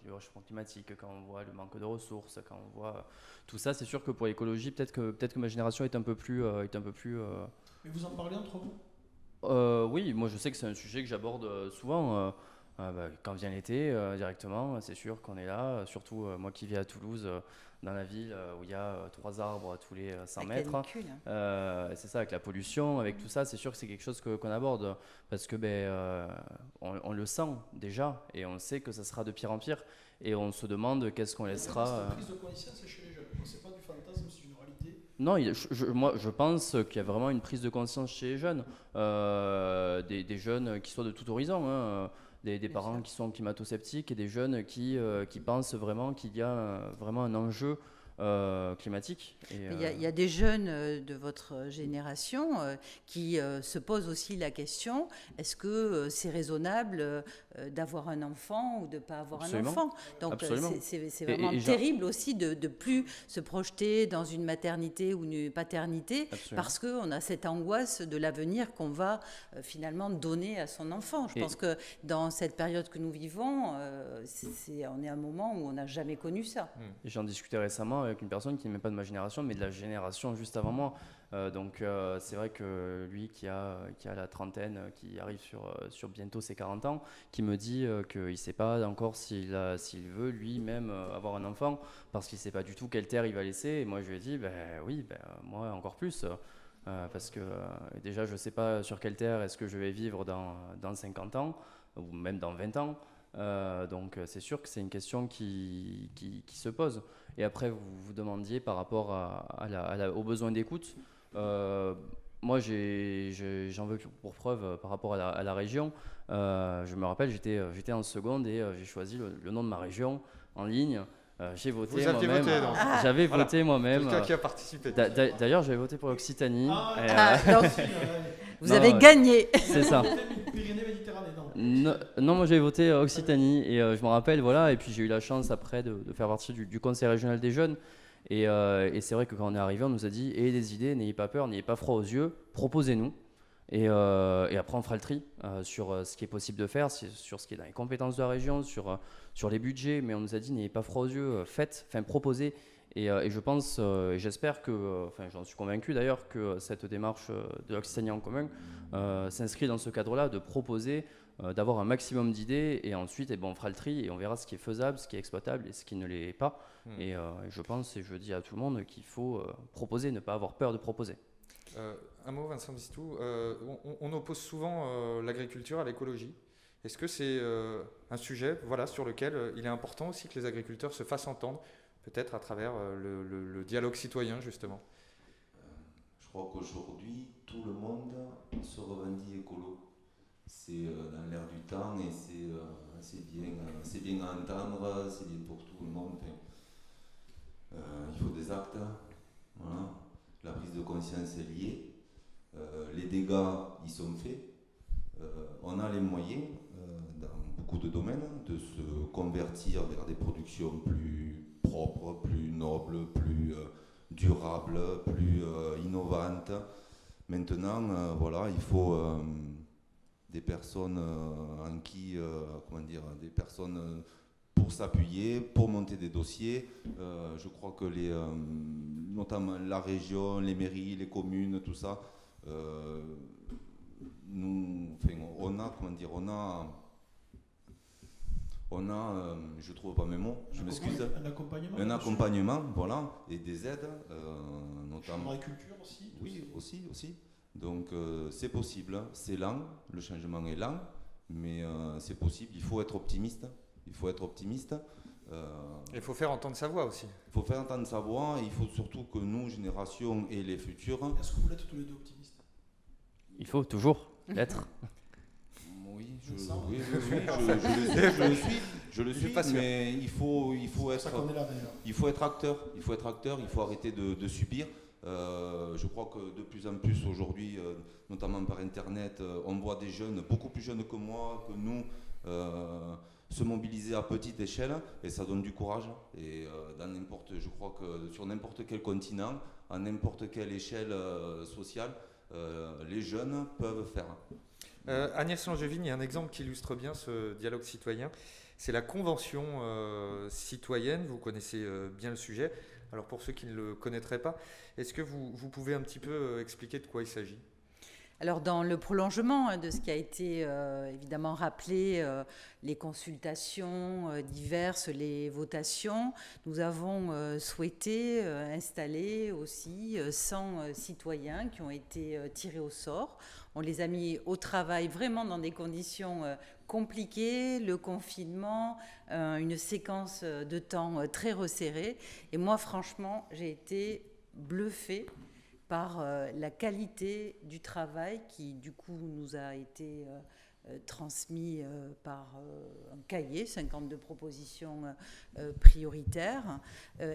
le réchauffement climatique, quand on voit le manque de ressources, quand on voit tout ça, c'est sûr que pour l'écologie, peut-être que ma génération est un peu plus. Mais vous en parlez entre vous? Oui, moi je sais que c'est un sujet que j'aborde souvent. Quand vient l'été, directement, c'est sûr qu'on est là. Surtout moi qui vis à Toulouse, dans la ville où il y a 3 arbres tous les 100 mètres. C'est ça, avec la pollution, avec tout ça, c'est sûr que c'est quelque chose qu'on aborde. Parce que on le sent déjà et on sait que ça sera de pire en pire. Et on se demande qu'est-ce qu'on laissera. C'est une prise de conscience chez les jeunes. C'est pas du fantasme, c'est une réalité. Non, moi je pense qu'il y a vraiment une prise de conscience chez les jeunes. Des jeunes qui soient de tout horizon. Des parents qui sont climato-sceptiques et des jeunes qui pensent vraiment qu'il y a vraiment un enjeu climatique. Il y a des jeunes de votre génération qui se posent aussi la question, est-ce que c'est raisonnable d'avoir un enfant ou de ne pas avoir un enfant? Donc c'est vraiment terrible aussi de plus se projeter dans une maternité ou une paternité. Absolument. Parce qu'on a cette angoisse de l'avenir qu'on va finalement donner à son enfant. Je pense que dans cette période que nous vivons, on est à un moment où on n'a jamais connu ça. Et j'en discutais récemment avec une personne qui n'est même pas de ma génération, mais de la génération juste avant moi. Donc c'est vrai que lui qui a la trentaine, qui arrive sur bientôt ses 40 ans, qui me dit qu'il ne sait pas encore s'il veut lui-même avoir un enfant, parce qu'il ne sait pas du tout quelle terre il va laisser. Et moi je lui ai dit, oui, moi encore plus. parce que déjà je ne sais pas sur quelle terre est-ce que je vais vivre dans 50 ans, ou même dans 20 ans. Donc c'est sûr que c'est une question qui se pose. Et après, vous vous demandiez par rapport aux besoins d'écoute. Moi, j'en veux pour preuve par rapport à la région. Je me rappelle, j'étais en seconde et j'ai choisi le nom de ma région en ligne. J'ai voté Vous aviez moi-même. voté, donc. J'avais Voilà. voté moi-même. Quelqu'un qui a participé. D'ailleurs, j'avais voté pour l'Occitanie. Donc, vous avez gagné. C'est ça. Non, moi j'avais voté Occitanie et je me rappelle, voilà, et puis j'ai eu la chance après de faire partie du conseil régional des jeunes. Et c'est vrai que quand on est arrivé, on nous a dit ayez des idées, n'ayez pas peur, n'ayez pas froid aux yeux, proposez-nous. Et après, on fera le tri sur ce qui est possible de faire, sur ce qui est dans les compétences de la région, sur les budgets. Mais on nous a dit n'ayez pas froid aux yeux, proposez. Et je pense, et j'espère que, j'en suis convaincu d'ailleurs, que cette démarche de l'Occitanie en commun s'inscrit dans ce cadre-là, de proposer, d'avoir un maximum d'idées, et ensuite on fera le tri et on verra ce qui est faisable, ce qui est exploitable et ce qui ne l'est pas. Et je pense, et je dis à tout le monde, qu'il faut proposer, ne pas avoir peur de proposer. Un mot, Vincent Bistou. On oppose souvent l'agriculture à l'écologie. Est-ce que c'est un sujet sur lequel il est important aussi que les agriculteurs se fassent entendre, peut-être à travers le dialogue citoyen, justement? Je crois qu'aujourd'hui, tout le monde se revendique écolo. C'est dans l'air du temps et c'est bien à entendre, c'est bien pour tout le monde. Il faut des actes. Voilà. La prise de conscience est liée. Les dégâts, ils sont faits. On a les moyens, dans beaucoup de domaines, de se convertir vers des productions plus propres, plus nobles, plus durables, plus innovantes. Maintenant, il faut des personnes des personnes pour s'appuyer, pour monter des dossiers. Je crois que notamment la région, les mairies, les communes, tout ça, je trouve pas mes mots, je m'excuse. Un accompagnement, voilà, et des aides, notamment. L'agriculture aussi. Oui, aussi. Donc c'est possible, c'est lent, le changement est lent, mais c'est possible. Il faut être optimiste. Il faut faire entendre sa voix aussi. Il faut faire entendre sa voix. Et il faut surtout que nous, génération et les futurs. Est-ce que vous l'êtes tous les deux optimistes? Il faut toujours l'être. Oui, je le suis, mais il faut être acteur. Il faut arrêter de subir. Je crois que de plus en plus aujourd'hui, notamment par Internet, on voit des jeunes, beaucoup plus jeunes que moi, que nous, se mobiliser à petite échelle, et ça donne du courage. Et je crois que sur n'importe quel continent, à n'importe quelle échelle sociale, les jeunes peuvent faire. Agnès Langevin, il y a un exemple qui illustre bien ce dialogue citoyen. C'est la convention citoyenne. Vous connaissez bien le sujet. Alors pour ceux qui ne le connaîtraient pas, est-ce que vous pouvez un petit peu expliquer de quoi il s'agit ? Alors dans le prolongement de ce qui a été évidemment rappelé, les consultations diverses, les votations, nous avons souhaité installer aussi 100 citoyens qui ont été tirés au sort. On les a mis au travail vraiment dans des conditions compliquées, le confinement, une séquence de temps très resserrée. Et moi franchement, j'ai été bluffée par la qualité du travail qui, du coup, nous a été transmis par un cahier, 52 propositions prioritaires.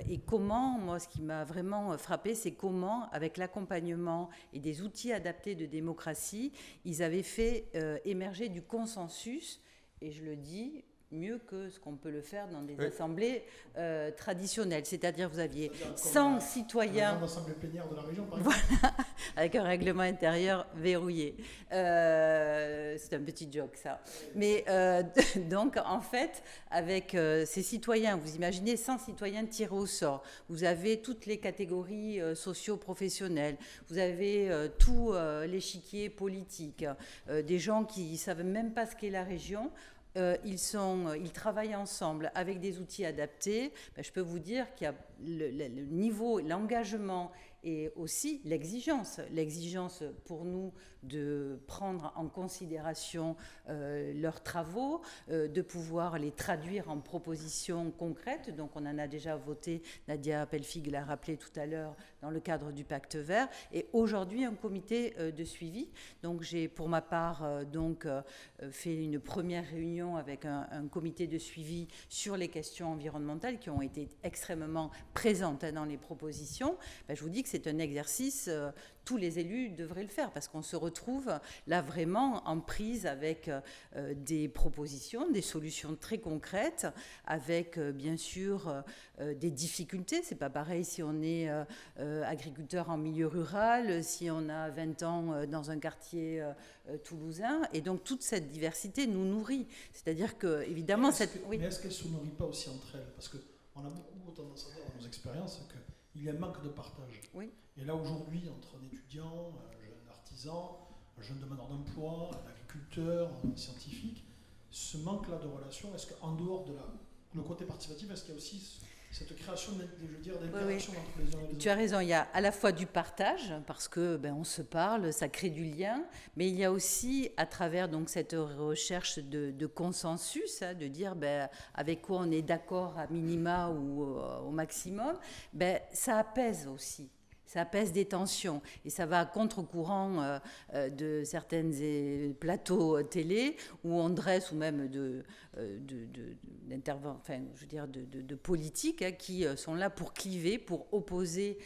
Et comment, moi, ce qui m'a vraiment frappée, c'est comment, avec l'accompagnement et des outils adaptés de démocratie, ils avaient fait émerger du consensus, et je le dis, mieux que ce qu'on peut le faire dans des assemblées traditionnelles. C'est-à-dire vous aviez 100 citoyens... L'assemblée plénière de la région, par exemple. Voilà, avec un règlement intérieur verrouillé. C'est un petit joke, ça. Mais donc, en fait, avec ces citoyens, vous imaginez 100 citoyens tirés au sort. Vous avez toutes les catégories socio-professionnelles. Vous avez tout l'échiquier politique. Des gens qui ne savent même pas ce qu'est la région. Ils travaillent ensemble avec des outils adaptés. Je peux vous dire qu'il y a le niveau, l'engagement et aussi l'exigence. L'exigence pour nous de prendre en considération leurs travaux, de pouvoir les traduire en propositions concrètes. Donc on en a déjà voté, Nadia Pelfig l'a rappelé tout à l'heure, dans le cadre du Pacte vert, et aujourd'hui un comité de suivi. Donc j'ai pour ma part fait une première réunion avec un comité de suivi sur les questions environnementales qui ont été extrêmement présentes dans les propositions. Je vous dis que c'est un exercice, tous les élus devraient le faire, parce qu'on se retrouve là vraiment en prise avec des propositions, des solutions très concrètes, avec bien sûr des difficultés. C'est pas pareil si on est agriculteur en milieu rural, si on a 20 ans dans un quartier toulousain, et donc toute cette diversité nous nourrit. C'est-à-dire que, évidemment... Mais est-ce qu'elle ne se nourrit pas aussi entre elles? Parce qu'on a beaucoup tendance à dire dans nos expériences qu'il y a un manque de partage. Oui. Et là, aujourd'hui, entre un étudiant, un jeune artisan, un jeune demandeur d'emploi, un agriculteur, un scientifique, ce manque-là de relation, est-ce qu'en dehors de le côté participatif, est-ce qu'il y a aussi cette création, d'interaction entre les uns et les autres? Tu as raison, il y a à la fois du partage, parce que on se parle, ça crée du lien, mais il y a aussi, à travers donc cette recherche de consensus, de dire avec quoi on est d'accord à minima ou au maximum, ça apaise aussi. Ça apaise des tensions, et ça va à contre-courant de certains plateaux télé où on dresse, ou même de politiques qui sont là pour cliver, pour opposer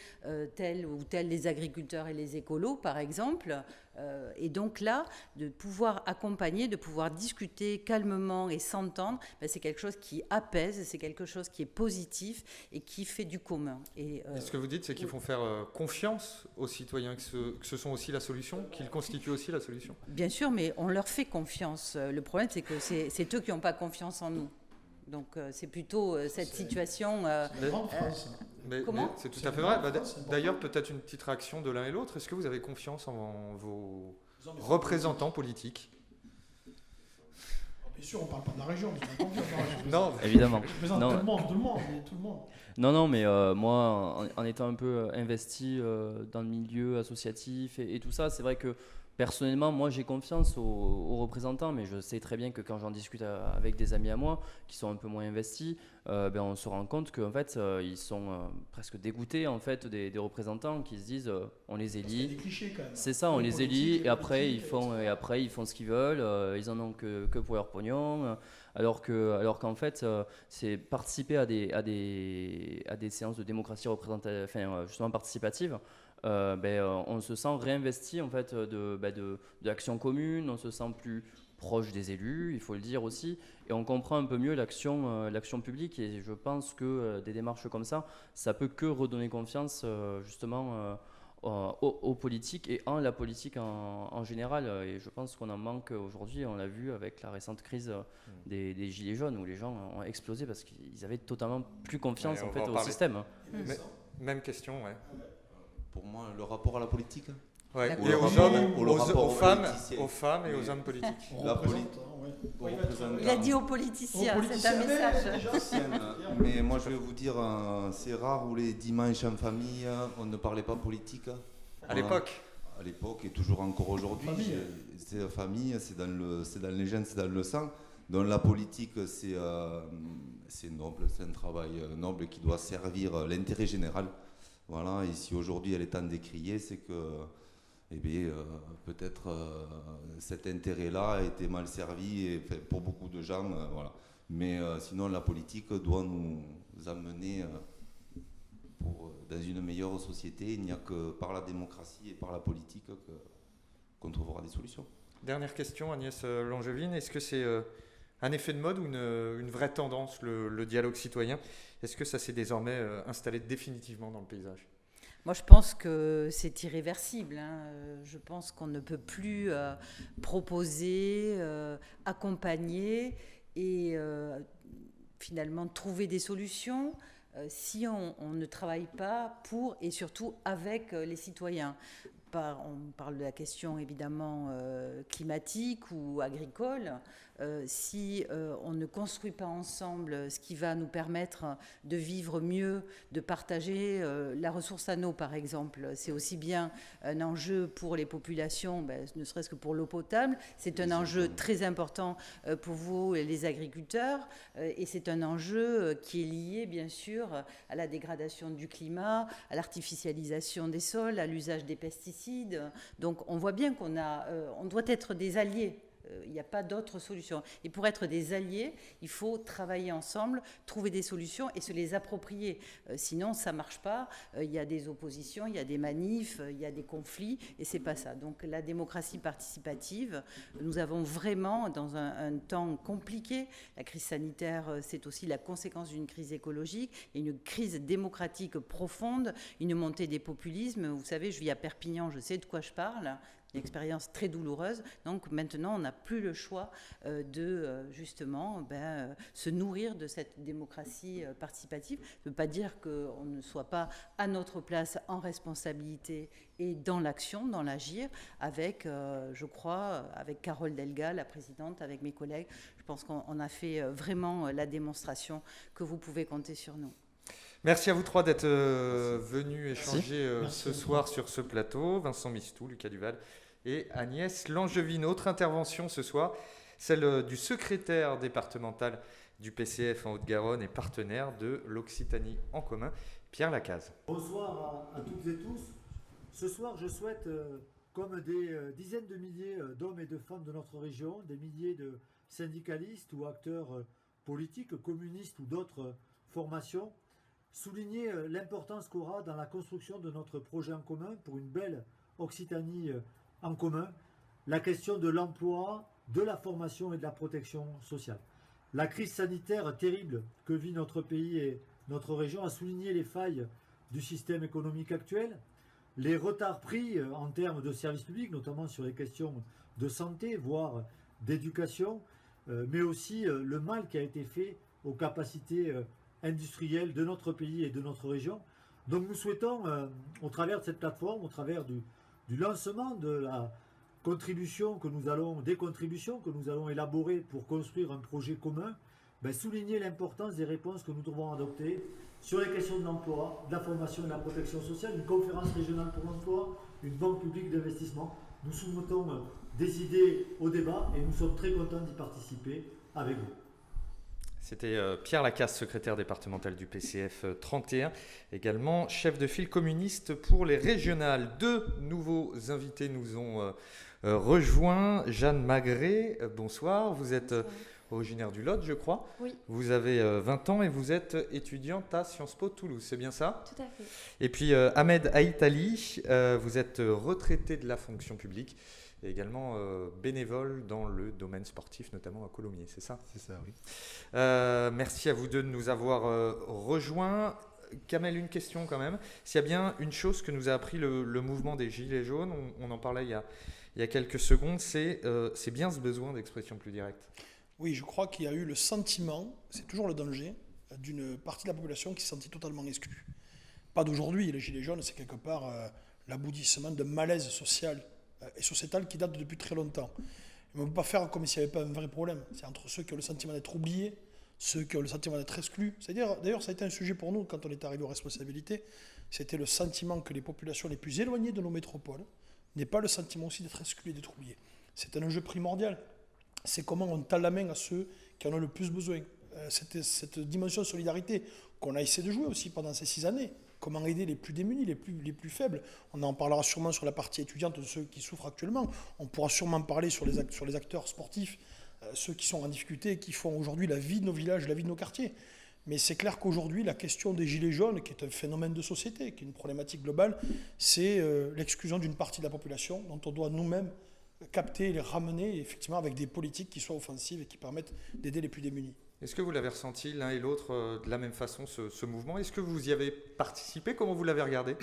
tel ou tel les agriculteurs et les écolos, par exemple. Et donc là, de pouvoir accompagner, de pouvoir discuter calmement et s'entendre, c'est quelque chose qui apaise, c'est quelque chose qui est positif et qui fait du commun. Et ce que vous dites, c'est qu'il faut faire confiance aux citoyens, que ce sont aussi la solution, qu'ils constituent aussi la solution. Bien sûr, mais on leur fait confiance. Le problème, c'est que c'est eux qui n'ont pas confiance en nous. Donc c'est plutôt cette situation... Comment ? C'est tout à fait vrai. D'ailleurs, peut-être une petite réaction de l'un et l'autre. Est-ce que vous avez confiance en vos représentants politiques ? Bien sûr, on ne parle pas de la région. Non, évidemment. Je présente tout le monde. Non, mais moi, en étant un peu investi dans le milieu associatif et tout ça, c'est vrai que personnellement, moi, j'ai confiance aux représentants, mais je sais très bien que quand j'en discute avec des amis à moi qui sont un peu moins investis, on se rend compte qu'en fait, ils sont presque dégoûtés en fait des représentants qui se disent on les élit. C'est ça, on les élit et après ils font ce qu'ils veulent. Ils en ont que pour leur pognon. Alors qu'en fait, c'est participer à des séances de démocratie représentative, justement participative. On se sent réinvesti en fait de l'action commune, on se sent plus proche des élus, il faut le dire aussi, et on comprend un peu mieux l'action publique, et je pense que des démarches comme ça peut que redonner confiance justement aux politiques et en la politique en général, et je pense qu'on en manque aujourd'hui. On l'a vu avec la récente crise des gilets jaunes où les gens ont explosé parce qu'ils avaient totalement plus confiance en fait au système. Même question, ouais. Pour moi, le rapport à la politique. Ouais. Et aux hommes, aux femmes et aux hommes politiques. Il a dit aux politiciens, c'est un message. Mais moi, je vais vous dire, c'est rare où les dimanches en famille, on ne parlait pas politique. À l'époque. À l'époque et toujours encore aujourd'hui. C'est la famille, c'est dans les gènes, c'est dans le sang. Donc la politique, c'est noble, c'est un travail noble qui doit servir l'intérêt général. Voilà, et si aujourd'hui elle est en décriée, c'est que peut-être cet intérêt-là a été mal servi pour beaucoup de gens. Voilà. Mais sinon, la politique doit nous amener dans une meilleure société. Il n'y a que par la démocratie et par la politique qu'on trouvera des solutions. Dernière question, Agnès Langevin. Est-ce que c'est un effet de mode ou une vraie tendance, le dialogue citoyen? Est-ce que ça s'est désormais installé définitivement dans le paysage? Moi, je pense que c'est irréversible. Je pense qu'on ne peut plus proposer, accompagner et finalement trouver des solutions si on ne travaille pas pour et surtout avec les citoyens. parle de la question évidemment climatique ou agricole. Si on ne construit pas ensemble ce qui va nous permettre de vivre mieux, de partager la ressource en eau par exemple, c'est aussi bien un enjeu pour les populations, ne serait-ce que pour l'eau potable, c'est un enjeu très important pour vous les agriculteurs, et c'est un enjeu qui est lié bien sûr à la dégradation du climat, à l'artificialisation des sols, à l'usage des pesticides. Donc on voit bien on doit être des alliés. Il n'y a pas d'autre solution. Et pour être des alliés, il faut travailler ensemble, trouver des solutions et se les approprier. Sinon, ça ne marche pas. Il y a des oppositions, il y a des manifs, il y a des conflits, et ce n'est pas ça. Donc la démocratie participative, nous avons vraiment, dans un temps compliqué, la crise sanitaire, c'est aussi la conséquence d'une crise écologique, et une crise démocratique profonde, une montée des populismes. Vous savez, je vis à Perpignan, je sais de quoi je parle. Une expérience très douloureuse. Donc maintenant, on n'a plus le choix de justement se nourrir de cette démocratie participative. Ça ne veut pas dire qu'on ne soit pas à notre place en responsabilité et dans l'action, dans l'agir, avec, je crois, avec Carole Delga, la présidente, avec mes collègues. Je pense qu'on a fait vraiment la démonstration que vous pouvez compter sur nous. Merci à vous trois d'être venus échanger ce soir sur ce plateau. Vincent Mistou, Lucas Duval et Agnès Langevin. Autre intervention ce soir, celle du secrétaire départemental du PCF en Haute-Garonne et partenaire de l'Occitanie en commun, Pierre Lacaze. Bonsoir à toutes et tous. Ce soir, je souhaite, comme des dizaines de milliers d'hommes et de femmes de notre région, des milliers de syndicalistes ou acteurs politiques, communistes ou d'autres formations, souligner l'importance qu'aura dans la construction de notre projet en commun pour une belle Occitanie en commun, la question de l'emploi, de la formation et de la protection sociale. La crise sanitaire terrible que vit notre pays et notre région a souligné les failles du système économique actuel, les retards pris en termes de services publics, notamment sur les questions de santé, voire d'éducation, mais aussi le mal qui a été fait aux capacités industrielles de notre pays et de notre région. Donc nous souhaitons, au travers de cette plateforme, au travers du lancement de la contribution des contributions que nous allons élaborer pour construire un projet commun, souligner l'importance des réponses que nous devons adopter sur les questions de l'emploi, de la formation et de la protection sociale, une conférence régionale pour l'emploi, une banque publique d'investissement. Nous soumettons des idées au débat et nous sommes très contents d'y participer avec vous. C'était Pierre Lacaze, secrétaire départemental du PCF 31, également chef de file communiste pour les régionales. Deux nouveaux invités nous ont rejoints. Jeanne Magret, bonsoir. Vous êtes originaire du Lot, je crois. Oui. Vous avez 20 ans et vous êtes étudiante à Sciences Po Toulouse, c'est bien ça? Tout à fait. Et puis Ahmed Aïtali, vous êtes retraité de la fonction publique et également bénévole dans le domaine sportif, notamment à Colomiers, c'est ça? C'est ça, oui. Merci à vous deux de nous avoir rejoints. Kamel, une question quand même. S'il y a bien une chose que nous a appris le mouvement des Gilets jaunes, on en parlait il y a quelques secondes, c'est bien ce besoin d'expression plus directe. Oui, je crois qu'il y a eu le sentiment, c'est toujours le danger, d'une partie de la population qui se sentit totalement exclue. Pas d'aujourd'hui, les Gilets jaunes, c'est quelque part l'aboutissement d'un malaise social et sociétal qui date depuis très longtemps. On ne peut pas faire comme s'il n'y avait pas un vrai problème. C'est entre ceux qui ont le sentiment d'être oubliés, ceux qui ont le sentiment d'être exclus. D'ailleurs, ça a été un sujet pour nous quand on est arrivé aux responsabilités. C'était le sentiment que les populations les plus éloignées de nos métropoles n'aient pas le sentiment aussi d'être exclus et d'être oubliés. C'est un enjeu primordial. C'est comment on tend la main à ceux qui en ont le plus besoin. Cette dimension de solidarité qu'on a essayé de jouer aussi pendant ces 6 années. Comment aider les plus démunis, les plus faibles. On en parlera sûrement sur la partie étudiante de ceux qui souffrent actuellement. On pourra sûrement parler sur les acteurs sportifs, ceux qui sont en difficulté et qui font aujourd'hui la vie de nos villages, la vie de nos quartiers. Mais c'est clair qu'aujourd'hui, la question des gilets jaunes, qui est un phénomène de société, qui est une problématique globale, c'est l'exclusion d'une partie de la population dont on doit nous-mêmes capter et les ramener effectivement avec des politiques qui soient offensives et qui permettent d'aider les plus démunis. Est-ce que vous l'avez ressenti l'un et l'autre de la même façon, ce mouvement? Est-ce que vous y avez participé? Comment vous l'avez regardé?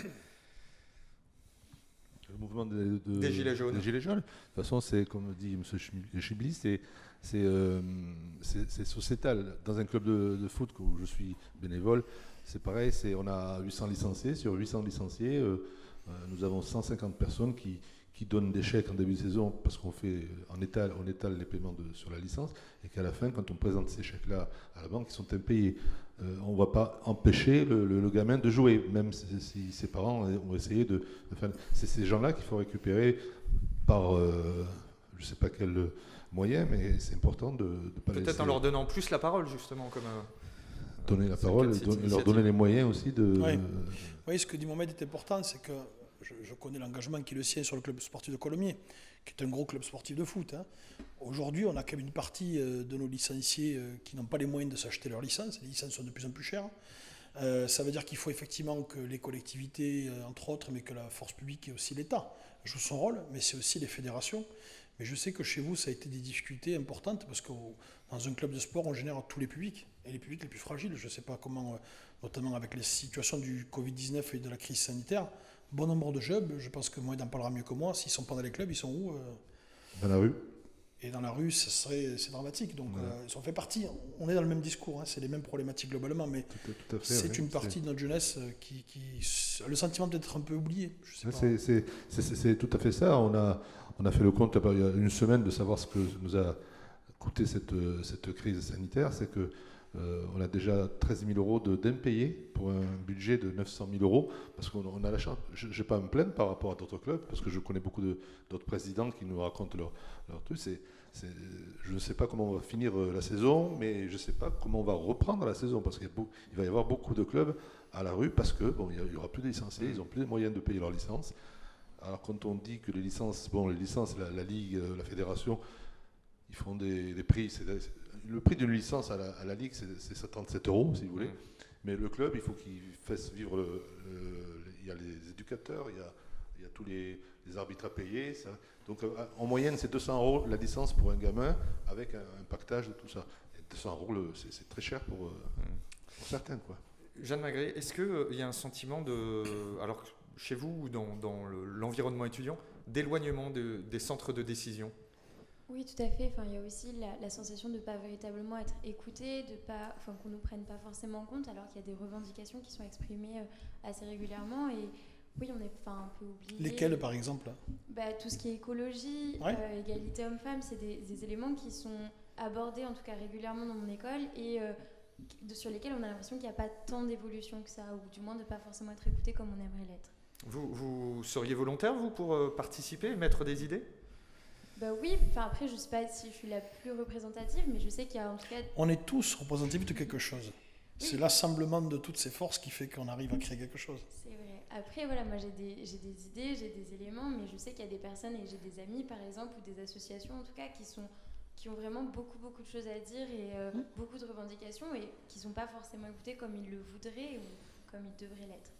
Le mouvement des Gilets jaunes. Des Gilets jaunes. De toute façon, c'est comme dit M. Chibli, c'est sociétal. Dans un club de foot où je suis bénévole, c'est pareil, on a 800 licenciés. Sur 800 licenciés, Nous avons 150 personnes qui donnent des chèques en début de saison parce qu'on étale les paiements sur la licence, et qu'à la fin, quand on présente ces chèques-là à la banque, ils sont impayés. On ne va pas empêcher le gamin de jouer, même si ses parents ont essayé de faire... C'est ces gens-là qu'il faut récupérer par, je ne sais pas quel moyen, mais c'est important de ne pas Peut-être en leur donnant plus la parole, justement, comme... donner la parole, leur donner les moyens aussi de... Oui, ce que dit Mohamed est important, c'est que je connais l'engagement qui est le sien sur le club sportif de Colomiers, qui est un gros club sportif de foot. Aujourd'hui, on a quand même une partie de nos licenciés qui n'ont pas les moyens de s'acheter leur licence. Les licences sont de plus en plus chères. Ça veut dire qu'il faut effectivement que les collectivités, entre autres, mais que la force publique et aussi l'État jouent son rôle, mais c'est aussi les fédérations. Mais je sais que chez vous, ça a été des difficultés importantes, parce que dans un club de sport, on génère tous les publics, et les publics les plus fragiles. Je ne sais pas comment, notamment avec les situations du Covid-19 et de la crise sanitaire, bon nombre de jeunes, je pense que Mohamed en parlera mieux que moi, s'ils ne sont pas dans les clubs, ils sont où Dans la rue. Et dans la rue, c'est dramatique. Donc, ils en fait partie. On est dans le même discours, c'est les mêmes problématiques globalement, mais tout à fait, c'est une partie de notre jeunesse qui a le sentiment d'être un peu oublié. C'est tout à fait ça. On a fait le compte il y a une semaine de savoir ce que nous a coûté cette crise sanitaire. C'est que on a déjà 13 000 euros d'impayés pour un budget de 900 000 euros, parce qu'on a la chance. Je n'ai pas à me plaindre par rapport à d'autres clubs, parce que je connais beaucoup d'autres présidents qui nous racontent leur truc. Je ne sais pas comment on va finir la saison, mais je ne sais pas comment on va reprendre la saison, parce qu'il va y avoir beaucoup de clubs à la rue, parce que il n'y aura plus de licenciés, ils n'ont plus les moyens de payer leurs licences. Alors quand on dit que les licences, la Ligue, la Fédération, ils font des prix, le prix d'une licence à la Ligue, c'est 77 euros, si vous voulez. Mais le club, il faut qu'il fasse vivre il y a les éducateurs, il y a tous les arbitres à payer. Ça. Donc en moyenne, c'est 200 euros la licence pour un gamin, avec un pactage de tout ça. Et 200 euros, c'est très cher pour certains, quoi. Jeanne Magré, est-ce qu'il y a un sentiment alors chez vous ou dans l'environnement étudiant, d'éloignement des centres de décision ? Oui, tout à fait. Enfin, il y a aussi la sensation de ne pas véritablement être écouté, qu'on ne nous prenne pas forcément en compte, alors qu'il y a des revendications qui sont exprimées assez régulièrement. Et oui, on est un peu oublié. Lesquelles, par exemple ? Tout ce qui est écologie, égalité homme-femme, c'est des éléments qui sont abordés, en tout cas régulièrement dans mon école, et sur lesquels on a l'impression qu'il n'y a pas tant d'évolution que ça, ou du moins de ne pas forcément être écouté comme on aimerait l'être. Vous seriez volontaire, vous, pour participer, mettre des idées ? Oui, après je ne sais pas si je suis la plus représentative, mais je sais qu'il y a en tout cas... On est tous représentatifs de quelque chose. Oui. C'est l'assemblement de toutes ces forces qui fait qu'on arrive à créer quelque chose. C'est vrai. Après, voilà, moi j'ai des idées, j'ai des éléments, mais je sais qu'il y a des personnes, et j'ai des amis par exemple, ou des associations en tout cas, qui ont vraiment beaucoup de choses à dire, et beaucoup de revendications, et qui ne sont pas forcément écoutées comme ils le voudraient, ou comme ils devraient l'être.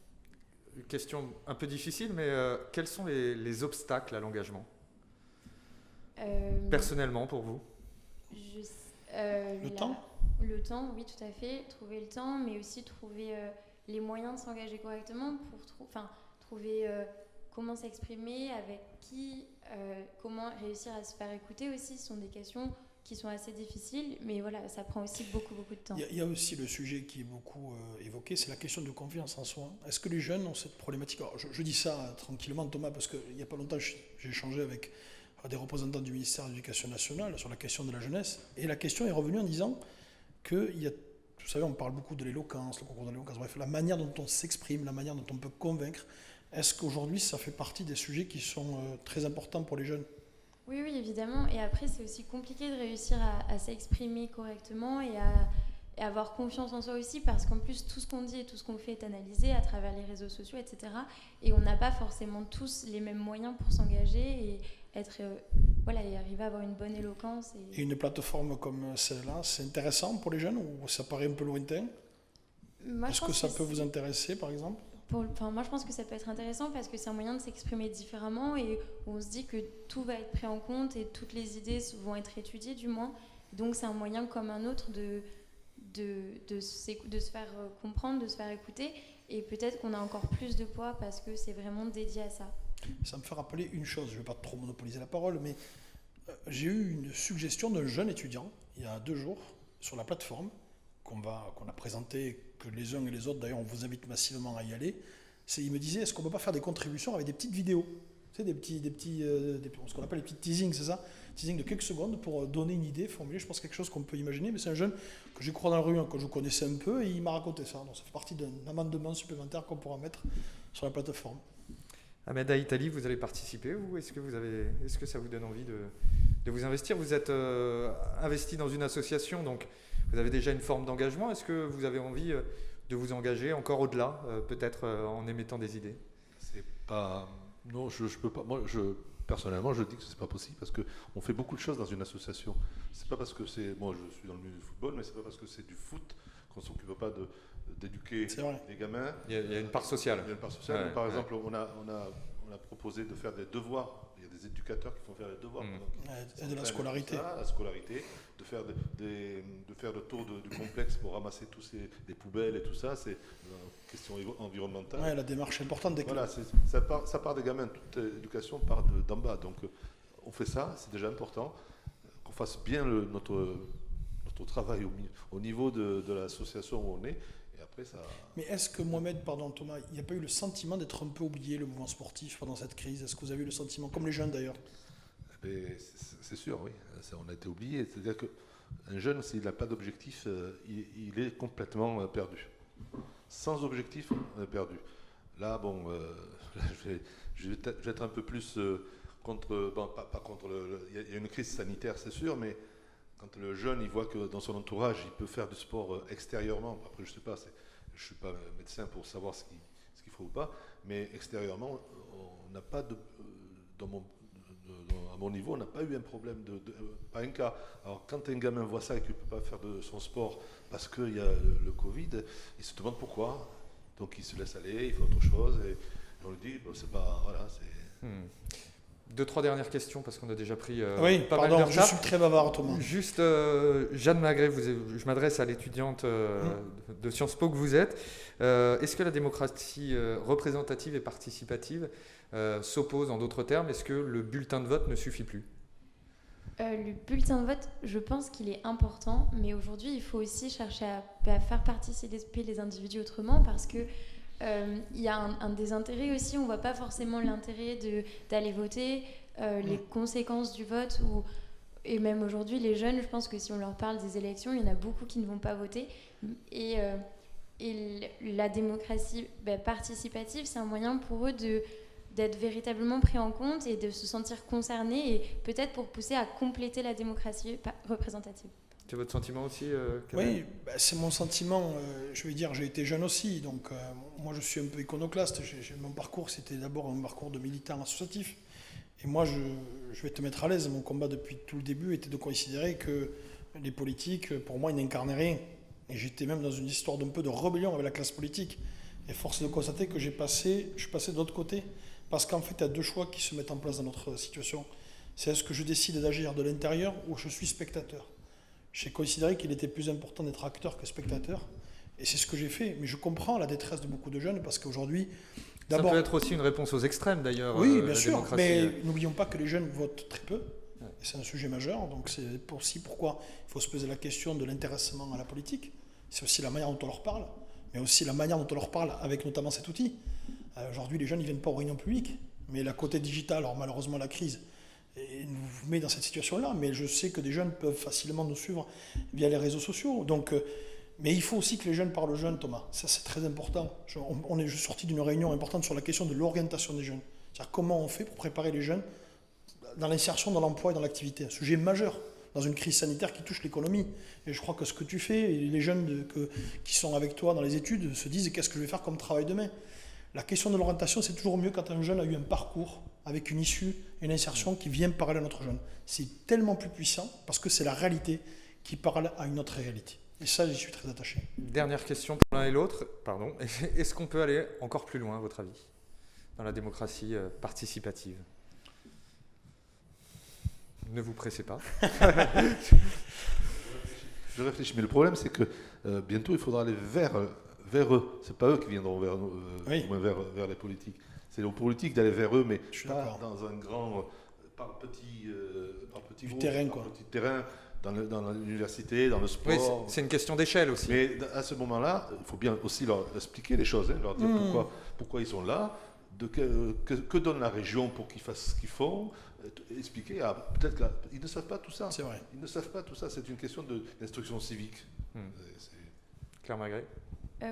Une question un peu difficile, mais quels sont les obstacles à l'engagement ? Personnellement, pour vous ? Le temps ? Le temps, oui, tout à fait. Trouver le temps, mais aussi trouver les moyens de s'engager correctement pour trouver comment s'exprimer, avec qui, comment réussir à se faire écouter aussi. Ce sont des questions qui sont assez difficiles, mais voilà, ça prend aussi beaucoup de temps. Il y a aussi le sujet qui est beaucoup évoqué, c'est la question de confiance en soi. Est-ce que les jeunes ont cette problématique ? Alors, je dis ça tranquillement, Thomas, parce qu'il n'y a pas longtemps, j'ai échangé avec des représentants du ministère de l'Éducation nationale sur la question de la jeunesse, et la question est revenue en disant que, vous savez, on parle beaucoup de l'éloquence, le concours de l'éloquence, bref, la manière dont on s'exprime, la manière dont on peut convaincre. Est-ce qu'aujourd'hui, ça fait partie des sujets qui sont très importants pour les jeunes ? Oui, évidemment. Et après, c'est aussi compliqué de réussir à s'exprimer correctement et avoir confiance en soi aussi, parce qu'en plus, tout ce qu'on dit et tout ce qu'on fait est analysé à travers les réseaux sociaux, etc. Et on n'a pas forcément tous les mêmes moyens pour s'engager et et arriver à avoir une bonne éloquence. Et une plateforme comme celle-là, c'est intéressant pour les jeunes, ou ça paraît un peu lointain ? Est-ce que ça peut vous intéresser, par exemple ? Moi, je pense que ça peut être intéressant, parce que c'est un moyen de s'exprimer différemment, et on se dit que tout va être pris en compte et toutes les idées vont être étudiées, du moins. Donc, c'est un moyen comme un autre de se faire comprendre, de se faire écouter, et peut-être qu'on a encore plus de poids parce que c'est vraiment dédié à ça. Ça me fait rappeler une chose, je ne vais pas trop monopoliser la parole, mais j'ai eu une suggestion d'un jeune étudiant, il y a 2 jours, sur la plateforme, qu'on a présentée, que les uns et les autres, d'ailleurs on vous invite massivement à y aller. Il me disait, est-ce qu'on ne peut pas faire des contributions avec des petites vidéos, tu sais, ce qu'on appelle les petits teasings, c'est ça, teasing de quelques secondes pour donner une idée, formuler, je pense, quelque chose qu'on peut imaginer. Mais c'est un jeune que j'ai croisé dans la rue, que je connaissais un peu, et il m'a raconté ça. Donc ça fait partie d'un amendement supplémentaire qu'on pourra mettre sur la plateforme. Ahmed Aïtali, vous allez participer, vous? Est-ce que ça vous donne envie de vous investir? Vous êtes investi dans une association, donc vous avez déjà une forme d'engagement. Est-ce que vous avez envie de vous engager encore au-delà, peut-être en émettant des idées? C'est pas... Non, je peux pas. Moi, personnellement, je dis que c'est pas possible parce qu'on fait beaucoup de choses dans une association. C'est pas parce que c'est... Moi, je suis dans le milieu du football, mais c'est pas parce que c'est du foot qu'on s'occupe pas d'éduquer les gamins. Il y a une part sociale. Il y a une part sociale. Ouais, par exemple, on a proposé de faire des devoirs. Il y a des éducateurs qui font faire les devoirs. Et de la scolarité. La scolarité, de faire le tour du complexe pour ramasser tous les poubelles et tout ça. C'est une question environnementale. Ouais, la démarche importante des Voilà, ça part des gamins. Toute éducation part d'en bas. Donc, on fait ça, c'est déjà important. Qu'on fasse bien notre travail au niveau de l'association où on est. Et après, ça... Mais est-ce que Mohamed, pardon Thomas, il n'y a pas eu le sentiment d'être un peu oublié, le mouvement sportif, pendant cette crise? Est-ce que vous avez eu le sentiment, comme les jeunes d'ailleurs? C'est sûr, oui. On a été oublié. C'est-à-dire qu'un jeune, s'il n'a pas d'objectif, il est complètement perdu. Sans objectif, on est perdu. Là, bon, je vais être un peu plus contre... Bon, pas contre... Il y a une crise sanitaire, c'est sûr, mais quand le jeune, il voit que dans son entourage, il peut faire du sport extérieurement. Après, je ne sais pas, je ne suis pas médecin pour savoir ce qu'il faut ou pas, mais extérieurement, on n'a pas à mon niveau, on n'a pas eu un problème, pas un cas. Alors quand un gamin voit ça et qu'il ne peut pas faire de son sport parce qu'il y a le Covid, il se demande pourquoi. Donc il se laisse aller, il fait autre chose et on lui dit, bon, c'est pas... Voilà, c'est... 2-3 dernières questions parce qu'on a déjà pris oui, pas pardon, mal de retard. Je suis très bavard, Thomas. Juste, Jeanne Magret, je m'adresse à l'étudiante de Sciences Po que vous êtes. Est-ce que la démocratie représentative et participative s'oppose, en d'autres termes? Est-ce que le bulletin de vote ne suffit plus? Le bulletin de vote, je pense qu'il est important, mais aujourd'hui, il faut aussi chercher à faire participer les individus autrement parce que il y a un désintérêt aussi. On ne voit pas forcément l'intérêt d'aller voter, les conséquences du vote, et même aujourd'hui, les jeunes, je pense que si on leur parle des élections, il y en a beaucoup qui ne vont pas voter. Et la démocratie participative, c'est un moyen pour eux d'être véritablement pris en compte et de se sentir concernés, et peut-être pour pousser à compléter la démocratie représentative. C'est votre sentiment aussi, Oui, c'est mon sentiment. Je vais dire, j'ai été jeune aussi, donc moi je suis un peu iconoclaste. Mon parcours, c'était d'abord un parcours de militant associatif. Et moi, je vais te mettre à l'aise. Mon combat depuis tout le début était de considérer que les politiques, pour moi, ils n'incarnaient rien. Et j'étais même dans une histoire d'un peu de rébellion avec la classe politique. Et force est de constater que je suis passé de l'autre côté. Parce qu'en fait, il y a deux choix qui se mettent en place dans notre situation. C'est est-ce que je décide d'agir de l'intérieur ou je suis spectateur? J'ai considéré qu'il était plus important d'être acteur que spectateur. Et c'est ce que j'ai fait. Mais je comprends la détresse de beaucoup de jeunes parce qu'aujourd'hui... Ça peut être aussi une réponse aux extrêmes d'ailleurs. Oui, bien sûr. Mais n'oublions pas que les jeunes votent très peu. Et c'est un sujet majeur. Donc c'est aussi pourquoi il faut se poser la question de l'intéressement à la politique. C'est aussi la manière dont on leur parle. Mais aussi la manière dont on leur parle avec notamment cet outil. Aujourd'hui, les jeunes ne viennent pas aux réunions publiques. Mais la côté digital, alors malheureusement la crise... Et nous met dans cette situation-là, mais je sais que des jeunes peuvent facilement nous suivre via les réseaux sociaux. Donc, mais il faut aussi que les jeunes parlent aux jeunes, Thomas. Ça, c'est très important. On est sorti d'une réunion importante sur la question de l'orientation des jeunes. C'est-à-dire comment on fait pour préparer les jeunes dans l'insertion dans l'emploi et dans l'activité. Un sujet majeur dans une crise sanitaire qui touche l'économie. Et je crois que ce que tu fais, et les jeunes qui sont avec toi dans les études se disent « qu'est-ce que je vais faire comme travail demain ?» La question de l'orientation, c'est toujours mieux quand un jeune a eu un parcours avec une issue, une insertion qui vient parler à notre jeune. C'est tellement plus puissant parce que c'est la réalité qui parle à une autre réalité. Et ça, j'y suis très attaché. Dernière question pour l'un et l'autre. Pardon. Est-ce qu'on peut aller encore plus loin, à votre avis, dans la démocratie participative? Ne vous pressez pas. Je réfléchis, mais le problème, c'est que bientôt, il faudra aller vers eux. Ce n'est pas eux qui viendront vers nous, vers les politiques. C'est aux politiques d'aller vers eux, mais pas dans un grand, par petit groupe, terrain, par petit terrain. dans l'université, dans le sport. Oui, c'est une question d'échelle aussi. Mais à ce moment-là, il faut bien aussi leur expliquer les choses, leur dire pourquoi ils sont là, que donne la région pour qu'ils fassent ce qu'ils font, expliquer. Peut-être qu'ils ne savent pas tout ça. C'est vrai. Ils ne savent pas tout ça, c'est une question d'instruction civique. Claire Magret.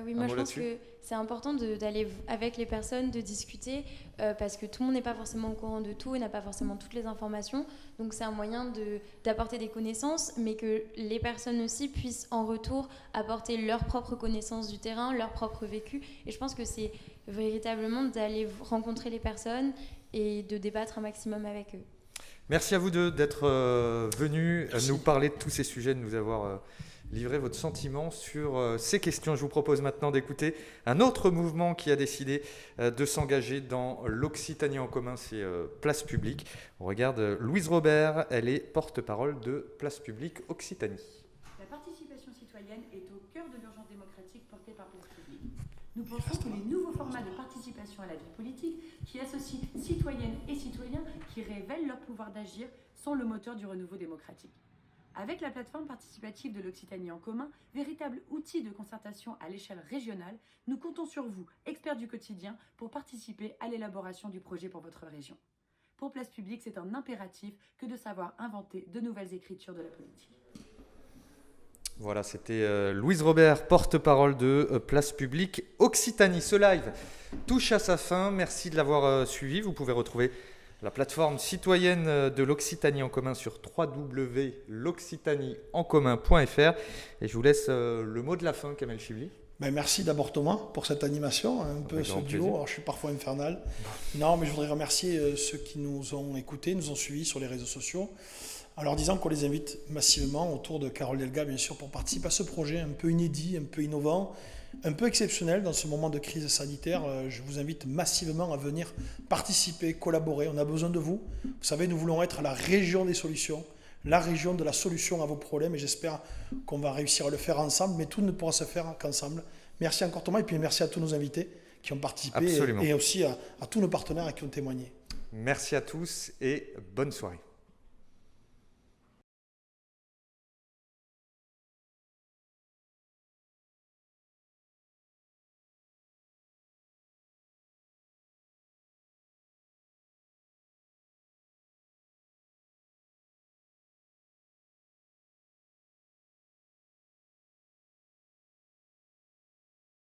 Oui, moi je pense que c'est important d'aller avec les personnes, de discuter, parce que tout le monde n'est pas forcément au courant de tout et n'a pas forcément toutes les informations. Donc c'est un moyen d'apporter des connaissances, mais que les personnes aussi puissent en retour apporter leur propre connaissance du terrain, leur propre vécu. Et je pense que c'est véritablement d'aller rencontrer les personnes et de débattre un maximum avec eux. Merci à vous deux d'être venus nous parler de tous ces sujets, de nous avoir livré votre sentiment sur ces questions. Je vous propose maintenant d'écouter un autre mouvement qui a décidé de s'engager dans l'Occitanie en commun, c'est Place Publique. On regarde Louise Robert, elle est porte-parole de Place Publique Occitanie. La participation citoyenne est au cœur de l'urgence démocratique portée par Place Publique. Nous pensons que les nouveaux formats de participation à la vie politique, qui associent citoyennes et citoyens, qui révèlent leur pouvoir d'agir, sont le moteur du renouveau démocratique. Avec la plateforme participative de l'Occitanie en commun, véritable outil de concertation à l'échelle régionale, nous comptons sur vous, experts du quotidien, pour participer à l'élaboration du projet pour votre région. Pour Place Publique, c'est un impératif que de savoir inventer de nouvelles écritures de la politique. Voilà, c'était Louise Robert, porte-parole de Place Publique Occitanie. Ce live touche à sa fin. Merci de l'avoir suivi. Vous pouvez retrouver la plateforme citoyenne de l'Occitanie en commun sur www.l'occitanieencommun.fr. Et je vous laisse le mot de la fin, Kamel Chibli. Merci d'abord Thomas pour cette animation, un peu ce duo. Alors, je suis parfois infernal. Non, mais je voudrais remercier ceux qui nous ont écoutés, nous ont suivis sur les réseaux sociaux, en leur disant qu'on les invite massivement autour de Carole Delga, bien sûr, pour participer à ce projet un peu inédit, un peu innovant, un peu exceptionnel dans ce moment de crise sanitaire. Je vous invite massivement à venir participer, collaborer. On a besoin de vous. Vous savez, nous voulons être la région des solutions, la région de la solution à vos problèmes, et j'espère qu'on va réussir à le faire ensemble, mais tout ne pourra se faire qu'ensemble. Merci encore Thomas, et puis merci à tous nos invités qui ont participé, et aussi à tous nos partenaires qui ont témoigné. Merci à tous et bonne soirée.